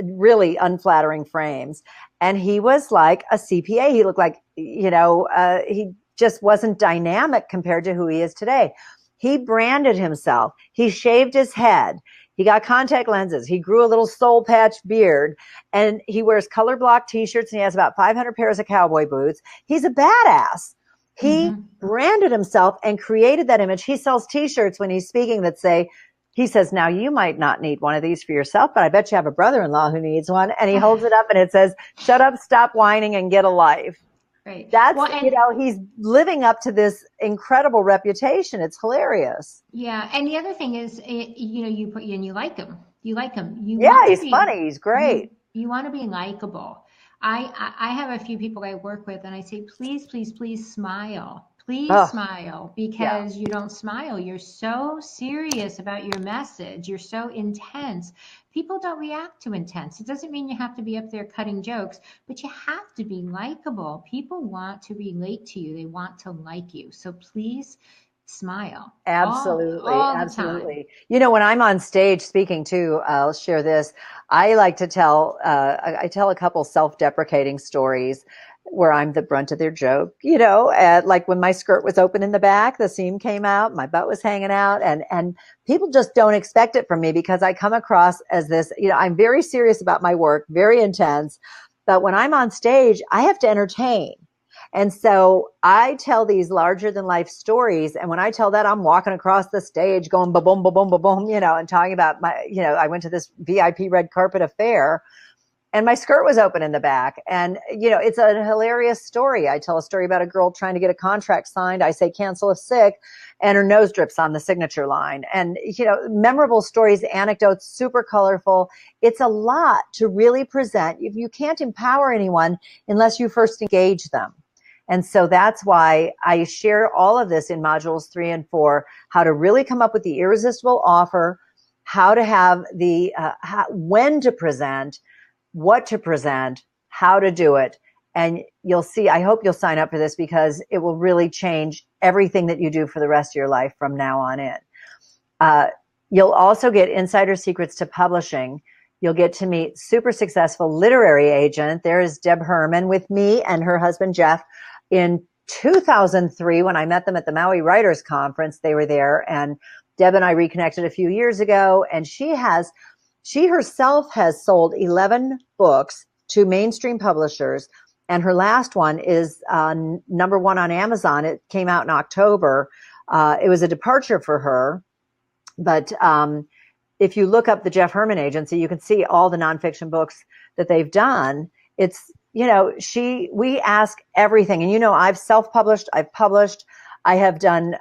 really unflattering frames. And he was like a CPA. He looked like, he just wasn't dynamic compared to who he is today. He branded himself. He shaved his head. He got contact lenses. He grew a little soul patch beard, and he wears color block t-shirts, and he has about 500 pairs of cowboy boots. He's a badass. He branded himself and created that image. He sells t-shirts when he's speaking that say, he says, now you might not need one of these for yourself, but I bet you have a brother-in-law who needs one. And he holds it up and it says, shut up, stop whining, and get a life. Right. That's, Well, and he's living up to this incredible reputation. It's hilarious. yeah, and the other thing is, you like him. You like him. You Yeah, want to he's be funny. He's great. you want to be likable. I have a few people I work with, and I say, please, please, please smile. Please Oh, smile, yeah. because you don't smile. You're so serious about your message. You're so intense. People don't react to intense. It doesn't mean you have to be up there cutting jokes, but you have to be likable. People want to relate to you. They want to like you. So please smile Absolutely. all the time. Absolutely. When I'm on stage speaking too, I'll share this. I like to tell, I tell a couple self-deprecating stories where I'm the brunt of their joke, like when my skirt was open in the back, the seam came out, my butt was hanging out, and people just don't expect it from me because I come across as this, I'm very serious about my work, very intense, but when I'm on stage, I have to entertain. And so I tell these larger than life stories. And when I tell that, I'm walking across the stage going ba boom, ba boom, ba boom, and talking about I went to this VIP red carpet affair and my skirt was open in the back. And, it's a hilarious story. I tell a story about a girl trying to get a contract signed. I say, cancel if sick, and her nose drips on the signature line. And, memorable stories, anecdotes, super colorful. It's a lot to really present. You can't empower anyone unless you first engage them. And so that's why I share all of this in modules 3 and 4, how to really come up with the irresistible offer, how to have when to present, what to present, how to do it. And you'll see, I hope you'll sign up for this because it will really change everything that you do for the rest of your life from now on in. You'll also get insider secrets to publishing. You'll get to meet super successful literary agent. There is Deb Herman with me and her husband, Jeff. In 2003, when I met them at the Maui Writers Conference, they were there, and Deb and I reconnected a few years ago, and she herself has sold 11 books to mainstream publishers, and her last one is number 1 on Amazon. It came out in October. It was a departure for her, but if you look up the Jeff Herman Agency, you can see all the nonfiction books that they've done. It's we ask everything. And, I've self-published, I've published, I have done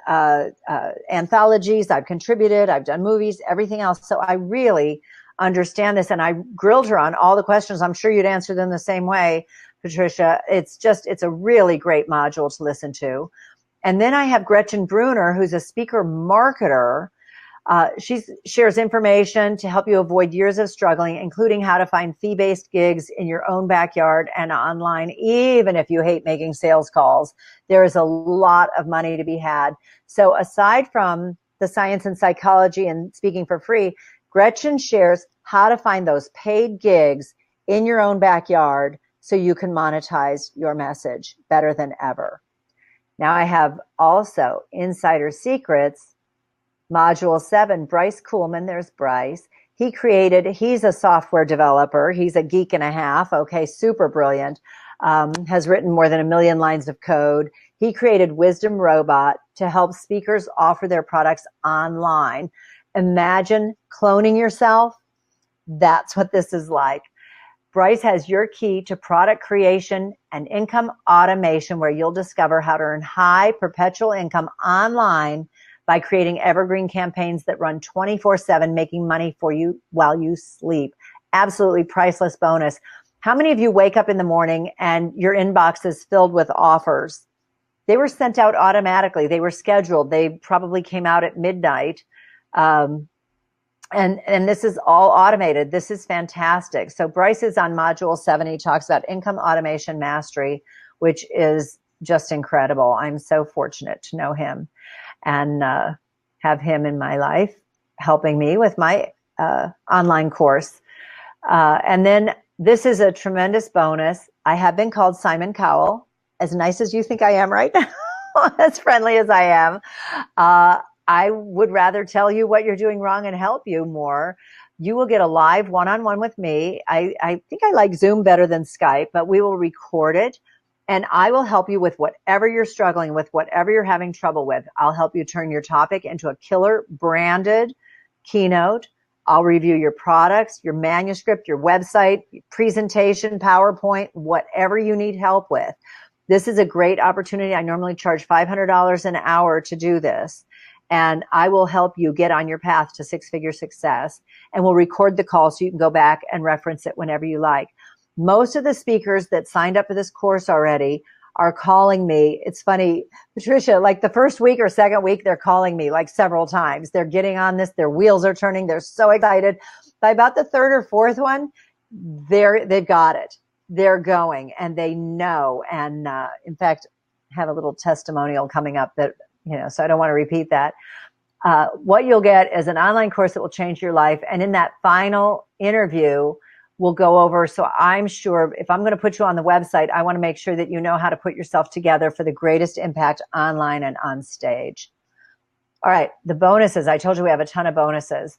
anthologies, I've contributed, I've done movies, everything else. So I really understand this. And I grilled her on all the questions. I'm sure you'd answer them the same way, Patricia. It's a really great module to listen to. And then I have Gretchen Bruner, who's a speaker marketer. She shares information to help you avoid years of struggling, including how to find fee-based gigs in your own backyard and online, even if you hate making sales calls. There is a lot of money to be had. So aside from the science and psychology and speaking for free, Gretchen shares how to find those paid gigs in your own backyard so you can monetize your message better than ever. Now I have also Insider Secrets. Module 7, Bryce Kuhlman. There's Bryce. He's a software developer. He's a geek and a half. Okay, super brilliant. Has written more than 1 million lines of code. He created Wisdom Robot to help speakers offer their products online. Imagine cloning yourself. That's what this is like. Bryce has your key to product creation and income automation, where you'll discover how to earn high perpetual income online by creating evergreen campaigns that run 24/7, making money for you while you sleep. Absolutely priceless bonus. How many of you wake up in the morning and your inbox is filled with offers? They were sent out automatically. They were scheduled. They probably came out at midnight. And this is all automated. This is fantastic. So Bryce is on module 7. He talks about income automation mastery, which is just incredible. I'm so fortunate to know him and have him in my life helping me with my online course. And then this is a tremendous bonus. I have been called Simon Cowell, as nice as you think I am right now, as friendly as I am. I would rather tell you what you're doing wrong and help you more. You will get a live one-on-one with me. I think I like Zoom better than Skype, but we will record it. And I will help you with whatever you're struggling with, whatever you're having trouble with. I'll help you turn your topic into a killer branded keynote. I'll review your products, your manuscript, your website, presentation, PowerPoint, whatever you need help with. This is a great opportunity. I normally charge $500 an hour to do this. And I will help you get on your path to six-figure success. And we'll record the call so you can go back and reference it whenever you like. Most of the speakers that signed up for this course already are calling me. It's funny, Patricia, like the first week or second week, they're calling me like several times. They're getting on this. Their wheels are turning. They're so excited. By about the third or fourth one, they've got it. They're going and they know. And in fact, have a little testimonial coming up that, so I don't want to repeat that. What you'll get is an online course that will change your life. And in that final interview, we'll go over. So I'm sure if I'm going to put you on the website, I want to make sure that you know how to put yourself together for the greatest impact online and on stage. All right. The bonuses. I told you we have a ton of bonuses.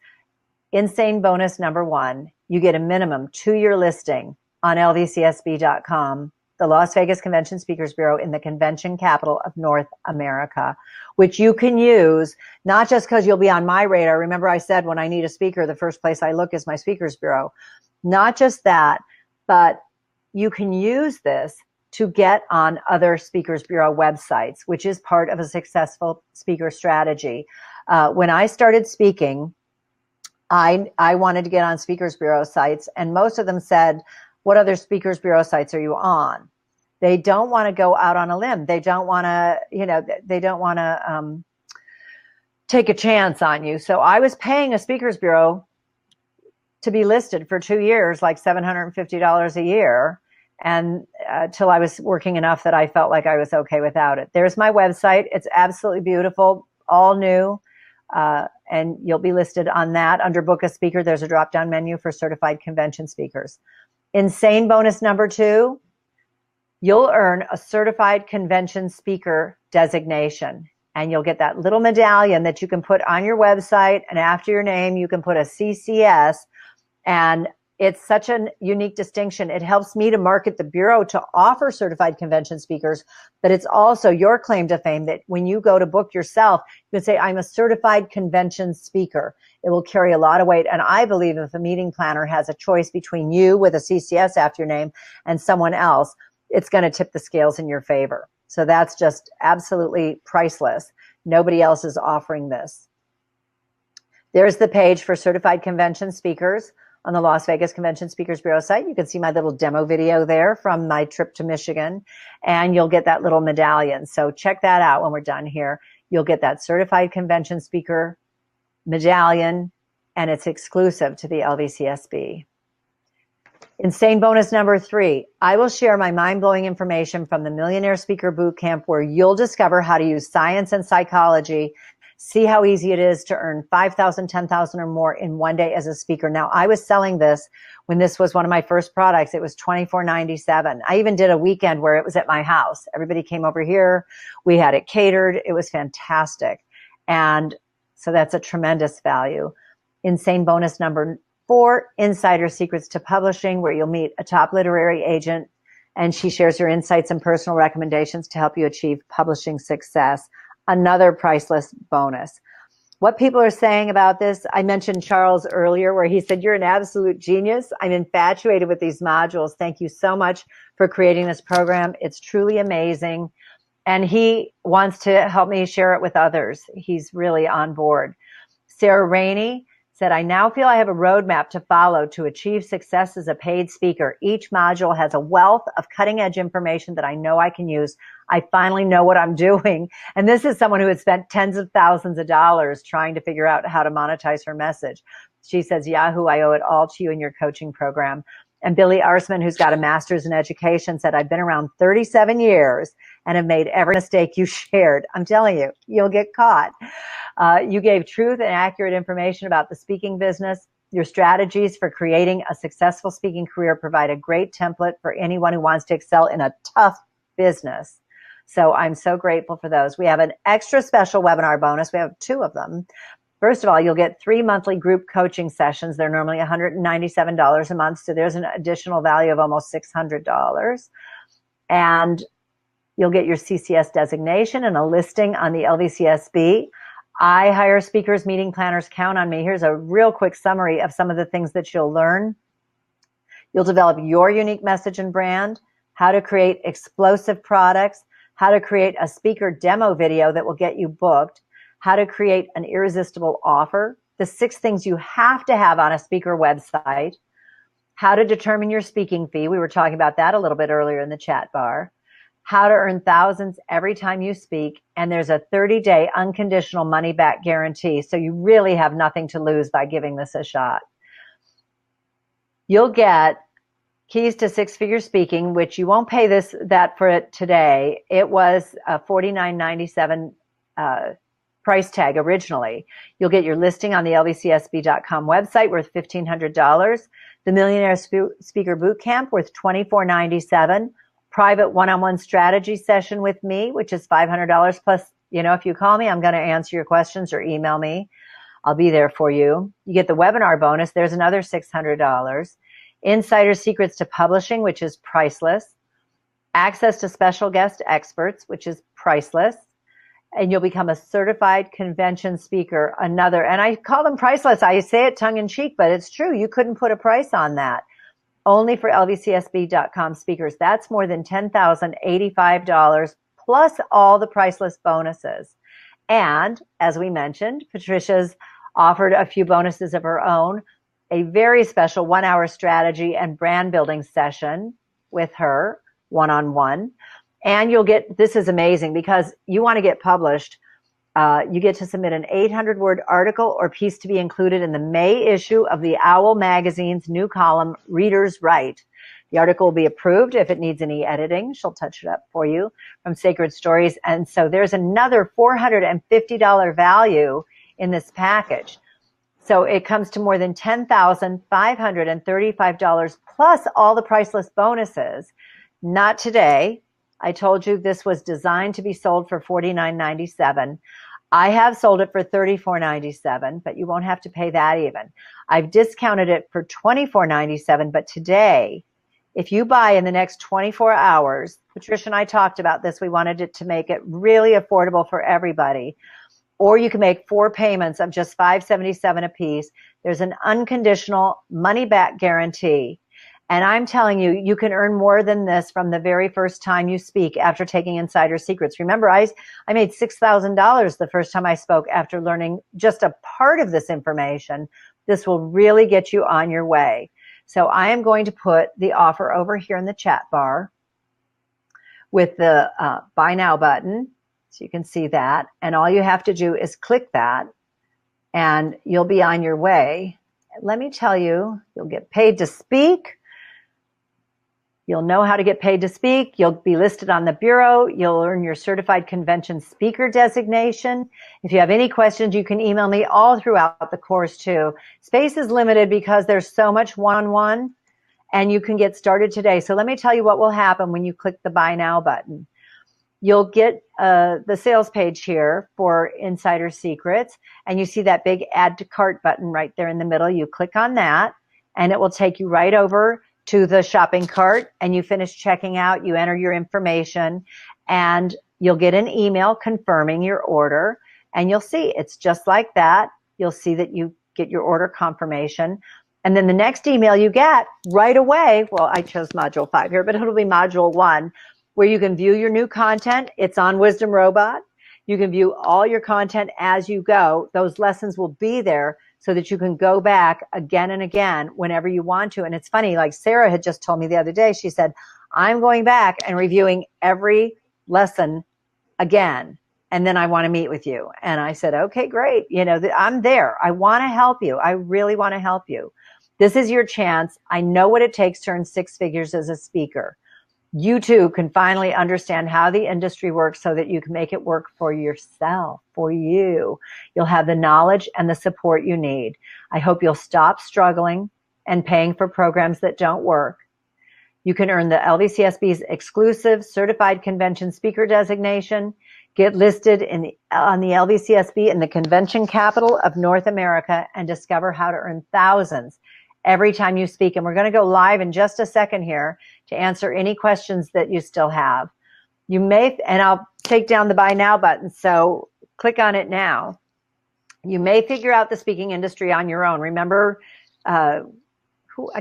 Insane bonus number 1, you get a minimum 2-year listing on lvcsb.com, the Las Vegas Convention Speakers Bureau in the convention capital of North America, which you can use not just because you'll be on my radar. Remember I said when I need a speaker, the first place I look is my Speakers Bureau. Not just that, but you can use this to get on other Speakers Bureau websites, which is part of a successful speaker strategy. When I started speaking, I wanted to get on Speakers Bureau sites, and most of them said, what other Speakers Bureau sites are you on? They don't want to go out on a limb. They don't want to, they don't want to take a chance on you. So I was paying a Speakers Bureau to be listed for 2 years, like $750 a year, and till I was working enough that I felt like I was okay without it. There's my website. It's absolutely beautiful, all new, and you'll be listed on that. Under Book a Speaker, there's a drop-down menu for certified convention speakers. Insane bonus number 2, you'll earn a certified convention speaker designation, and you'll get that little medallion that you can put on your website, and after your name, you can put a CCS. And it's such a unique distinction. It helps me to market the Bureau to offer certified convention speakers, but it's also your claim to fame that when you go to book yourself, you can say, I'm a certified convention speaker. It will carry a lot of weight. And I believe if a meeting planner has a choice between you with a CCS after your name and someone else, it's going to tip the scales in your favor. So that's just absolutely priceless. Nobody else is offering this. There's the page for certified convention speakers on the Las Vegas Convention Speakers Bureau site. You can see my little demo video there from my trip to Michigan, and you'll get that little medallion. So check that out when we're done here. You'll get that certified convention speaker medallion, and it's exclusive to the LVCSB. Insane bonus number 3, I will share my mind-blowing information from the Millionaire Speaker Bootcamp, where you'll discover how to use science and psychology. See how easy it is to earn $5,000, $10,000 or more in one day as a speaker. Now, I was selling this when this was one of my first products. It was $24.97. I even did a weekend where it was at my house. Everybody came over here. We had it catered. It was fantastic. And so that's a tremendous value. Insane bonus number 4, Insider Secrets to Publishing, where you'll meet a top literary agent, and she shares her insights and personal recommendations to help you achieve publishing success. Another priceless bonus. What people are saying about this, I mentioned Charles earlier where he said, you're an absolute genius. I'm infatuated with these modules. Thank you so much for creating this program. It's truly amazing. And he wants to help me share it with others. He's really on board. Sarah Rainey said, I now feel I have a roadmap to follow to achieve success as a paid speaker. Each module has a wealth of cutting-edge information that I know I can use. I finally know what I'm doing. And this is someone who had spent tens of thousands of dollars trying to figure out how to monetize her message. She says, Yahoo, I owe it all to you and your coaching program. And Billy Arsman, who's got a master's in education, said, I've been around 37 years and have made every mistake you shared. I'm telling you, you'll get caught. You gave truth and accurate information about the speaking business. Your strategies for creating a successful speaking career provide a great template for anyone who wants to excel in a tough business. So I'm so grateful for those. We have an extra special webinar bonus. We have 2 of them. First of all, you'll get 3 monthly group coaching sessions. They're normally $197 a month. So there's an additional value of almost $600. And you'll get your CCS designation and a listing on the LVCSB. I hire speakers, meeting planners, count on me. Here's a real quick summary of some of the things that you'll learn. You'll develop your unique message and brand, how to create explosive products, how to create a speaker demo video that will get you booked, how to create an irresistible offer, the 6 things you have to have on a speaker website, how to determine your speaking fee. We were talking about that a little bit earlier in the chat bar. How to earn thousands every time you speak. And there's a 30-day unconditional money back guarantee. So you really have nothing to lose by giving this a shot. You'll get Keys to 6-Figure Speaking, which you won't pay that for it today. It was a $49.97 price tag originally. You'll get your listing on the lvcsb.com website worth $1,500. The Millionaire Speaker Bootcamp worth $24.97. Private one-on-one strategy session with me, which is $500 plus, if you call me, I'm going to answer your questions or email me. I'll be there for you. You get the webinar bonus. There's another $600. Insider secrets to publishing, which is priceless. Access to special guest experts, which is priceless. And you'll become a certified convention speaker. And I call them priceless. I say it tongue in cheek, but it's true. You couldn't put a price on that. Only for lvcsb.com speakers. That's more than $10,085 plus all the priceless bonuses. And as we mentioned, Patricia's offered a few bonuses of her own, a very special 1-hour strategy and brand building session with her one-on-one. And you'll get, this is amazing because you want to get published. You get to submit an 800-word article or piece to be included in the May issue of the Owl magazine's new column, Readers Write. The article will be approved if it needs any editing. She'll touch it up for you from Sacred Stories. And so there's another $450 value in this package. So it comes to more than $10,535 plus all the priceless bonuses. Not today. I told you this was designed to be sold for $49.97. I have sold it for $34.97, but you won't have to pay that even. I've discounted it for $24.97, but today, if you buy in the next 24 hours, Patricia and I talked about this. We wanted it to make it really affordable for everybody. Or you can make 4 payments of just $577 a piece. There's an unconditional money back guarantee. And I'm telling you, you can earn more than this from the very first time you speak after taking Insider Secrets. Remember, I made $6,000 the first time I spoke after learning just a part of this information. This will really get you on your way. So I am going to put the offer over here in the chat bar with the Buy Now button. So you can see that. And all you have to do is click that and you'll be on your way. Let me tell you, you'll get paid to speak. You'll know how to get paid to speak. You'll be listed on the Bureau. You'll earn your certified convention speaker designation. If you have any questions, you can email me all throughout the course too. Space is limited because there's so much one-on-one and you can get started today. So let me tell you what will happen when you click the Buy Now button. You'll get the sales page here for Insider Secrets, and you see that big Add to Cart button right there in the middle. You click on that, and it will take you right over to the shopping cart, and you finish checking out. You enter your information, and you'll get an email confirming your order, and you'll see it's just like that. You'll see that you get your order confirmation, and then the next email you get right away, well, I chose Module 5 here, but it'll be Module 1, where you can view your new content. It's on Wisdom Robot. You can view all your content as you go. Those lessons will be there so that you can go back again and again whenever you want to. And it's funny, like Sarah had just told me the other day, she said, I'm going back and reviewing every lesson again, and then I want to meet with you. And I said, okay, great. I'm there. I want to help you. I really want to help you. This is your chance. I know what it takes to earn 6 figures as a speaker. You too can finally understand how the industry works so that you can make it work for yourself, for you. You'll have the knowledge and the support you need. I hope you'll stop struggling and paying for programs that don't work. You can earn the LVCSB's exclusive certified convention speaker designation, get listed on the LVCSB in the convention capital of North America, and discover how to earn thousands every time you speak. And we're going to go live in just a second here to answer any questions that you still have. You may, and I'll take down the Buy Now button, so click on it now. You may figure out the speaking industry on your own. Remember, I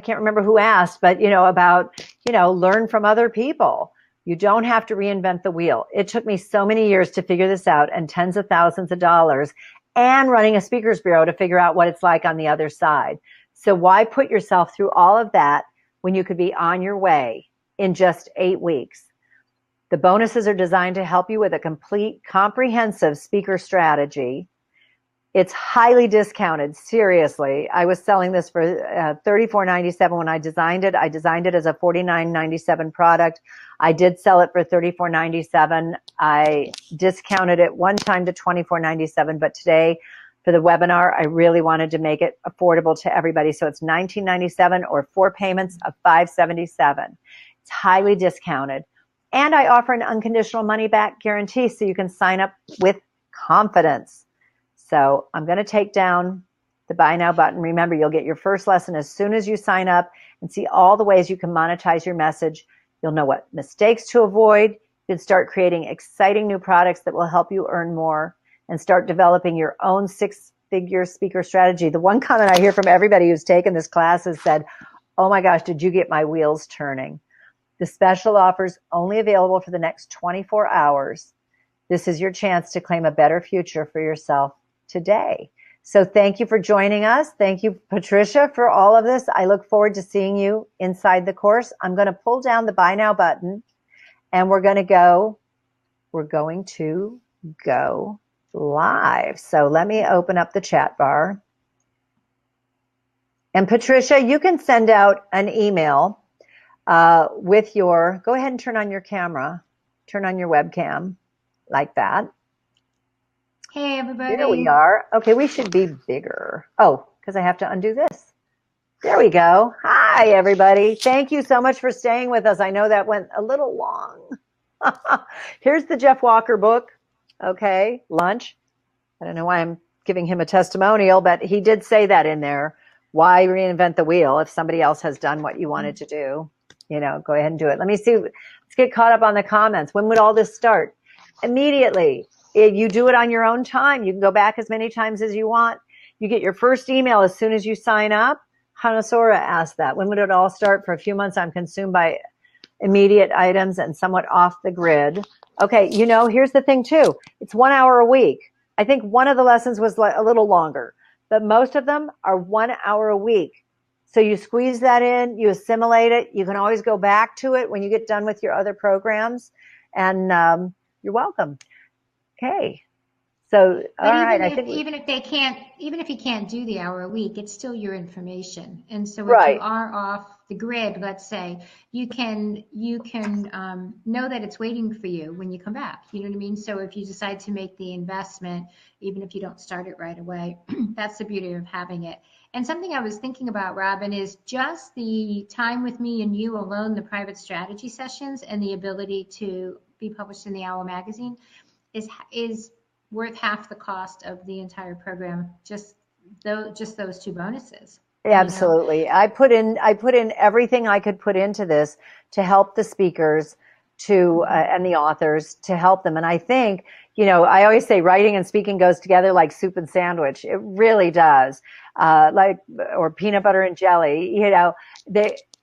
can't remember who asked, but about, learn from other people. You don't have to reinvent the wheel. It took me so many years to figure this out, and tens of thousands of dollars, and running a speakers bureau to figure out what it's like on the other side. So why put yourself through all of that when you could be on your way in just 8 weeks? The bonuses are designed to help you with a complete, comprehensive speaker strategy. It's highly discounted. Seriously. I was selling this for $34.97 when I designed it. I designed it as a $49.97 product. I did sell it for $34.97. I discounted it one time to $24.97, but today for the webinar, I really wanted to make it affordable to everybody. So it's $19.97 or 4 payments of $577. It's highly discounted. And I offer an unconditional money back guarantee so you can sign up with confidence. So I'm going to take down the buy now button. Remember, you'll get your first lesson as soon as you sign up and see all the ways you can monetize your message. You'll know what mistakes to avoid. You can start creating exciting new products that will help you earn more and start developing your own 6-figure speaker strategy. The one comment I hear from everybody who's taken this class has said, oh my gosh, did you get my wheels turning? The special offer's only available for the next 24 hours. This is your chance to claim a better future for yourself today. So thank you for joining us. Thank you, Patricia, for all of this. I look forward to seeing you inside the course. I'm going to pull down the buy now button and we're going to go live. So let me open up the chat bar. And Patricia, you can send out an email with your, go ahead and turn on your camera, turn on your webcam like that. Hey, everybody. There we are. Okay, we should be bigger. Oh, because I have to undo this. There we go. Hi, everybody. Thank you so much for staying with us. I know that went a little long. Here's the Jeff Walker book. Okay, lunch. I don't know why I'm giving him a testimonial, but he did say that in there. Why reinvent the wheel if somebody else has done what you wanted to do? Go ahead and do it. Let me see. Let's get caught up on the comments. When would all this start? Immediately. If you do it on your own time, you can go back as many times as you want. You get your first email as soon as you sign up. Hanasora asked that. When would it all start? For a few months, I'm consumed by immediate items and somewhat off the grid. Okay, here's the thing too. It's 1 hour a week. I think one of the lessons was a little longer, but most of them are 1 hour a week. So you squeeze that in, you assimilate it. You can always go back to it when you get done with your other programs. And you're welcome. Okay. So, all right. Even if you can't do the hour a week, it's still your information. And so if right. you are off the grid, let's say, you can know that it's waiting for you when you come back. You know what I mean? So if you decide to make the investment, even if you don't start it right away, that's the beauty of having it. And something I was thinking about, Robin, is just the time with me and you alone, the private strategy sessions and the ability to be published in the Owl magazine is worth half the cost of the entire program, just those 2 bonuses. Absolutely. I put in everything I could put into this to help the speakers and the authors, to help them. And I think, I always say writing and speaking goes together like soup and sandwich. It really does. Or peanut butter and jelly.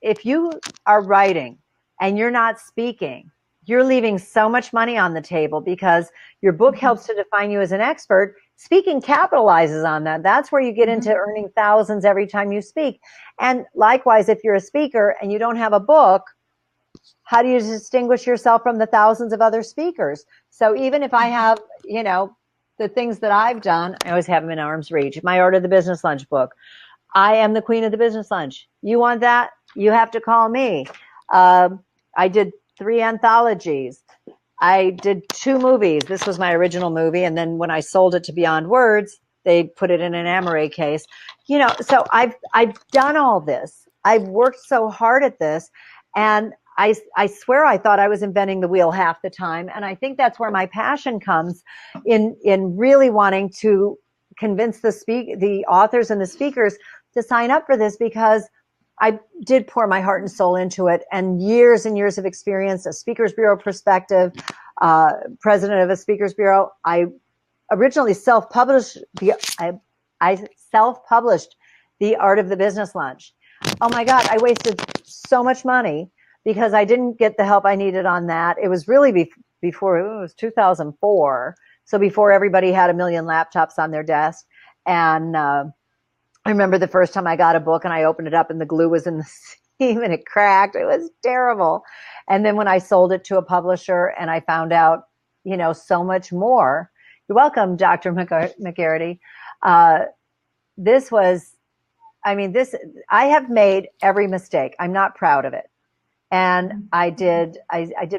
If you are writing and you're not speaking, you're leaving so much money on the table because your book helps to define you as an expert. Speaking capitalizes on that. That's where you get into earning thousands every time you speak. And likewise, if you're a speaker and you don't have a book, how do you distinguish yourself from the thousands of other speakers? So even if I have, the things that I've done, I always have them in arm's reach. My Art of the Business Lunch book. I am the queen of the business lunch. You want that? You have to call me. I did 3 anthologies. I did 2 movies. This was my original movie. And then when I sold it to Beyond Words, they put it in an Amaray case. So I've done all this. I've worked so hard at this. And I swear I thought I was inventing the wheel half the time. And I think that's where my passion comes in really wanting to convince the authors and the speakers to sign up for this, because I did pour my heart and soul into it, and years of experience, a Speakers Bureau perspective, president of a Speakers Bureau. I originally self-published I self-published The Art of the Business Lunch. Oh my God, I wasted so much money because I didn't get the help I needed on that. It was really before, it was 2004. So before everybody had a million laptops on their desk. And I remember the first time I got a book and I opened it up and the glue was in the seam and it cracked. It was terrible. And then when I sold it to a publisher and I found out, you know, so much more. You're welcome, Dr. McGarity. This was, I mean, I have made every mistake. I'm not proud of it. And I did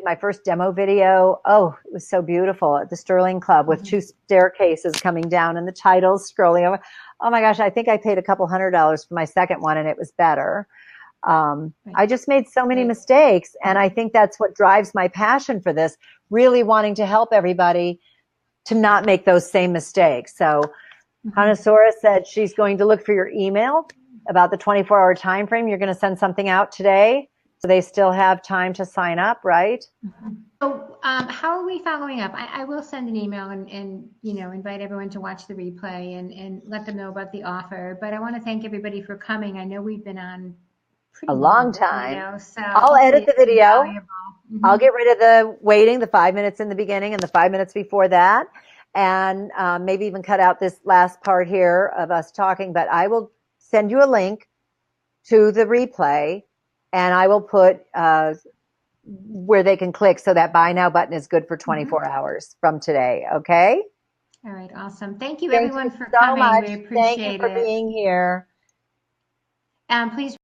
my first demo video. Oh, it was so beautiful at the Sterling Club with 2 staircases coming down and the titles scrolling over. Oh my gosh, I think I paid a couple $100 for my second one and it was better. I just made so many mistakes. And I think that's what drives my passion for this, really wanting to help everybody to not make those same mistakes. So Connoissora said she's going to look for your email about the 24-hour time frame. You're going to send something out today. So they still have time to sign up, right? So how are we following up? I will send an email and you know, invite everyone to watch the replay and let them know about the offer. But I want to thank everybody for coming. I know we've been on pretty a long time. Video, so I'll edit the video. I'll Mm-hmm. get rid of the waiting, the 5 minutes in the beginning and the 5 minutes before that. And maybe even cut out this last part here of us talking. But I will send you a link to the replay. And I will put where they can click so that buy now button is good for 24 hours from today. Okay. All right. Awesome. Thank you, Thank everyone, you for so coming. much. We appreciate Thank you for being here. Please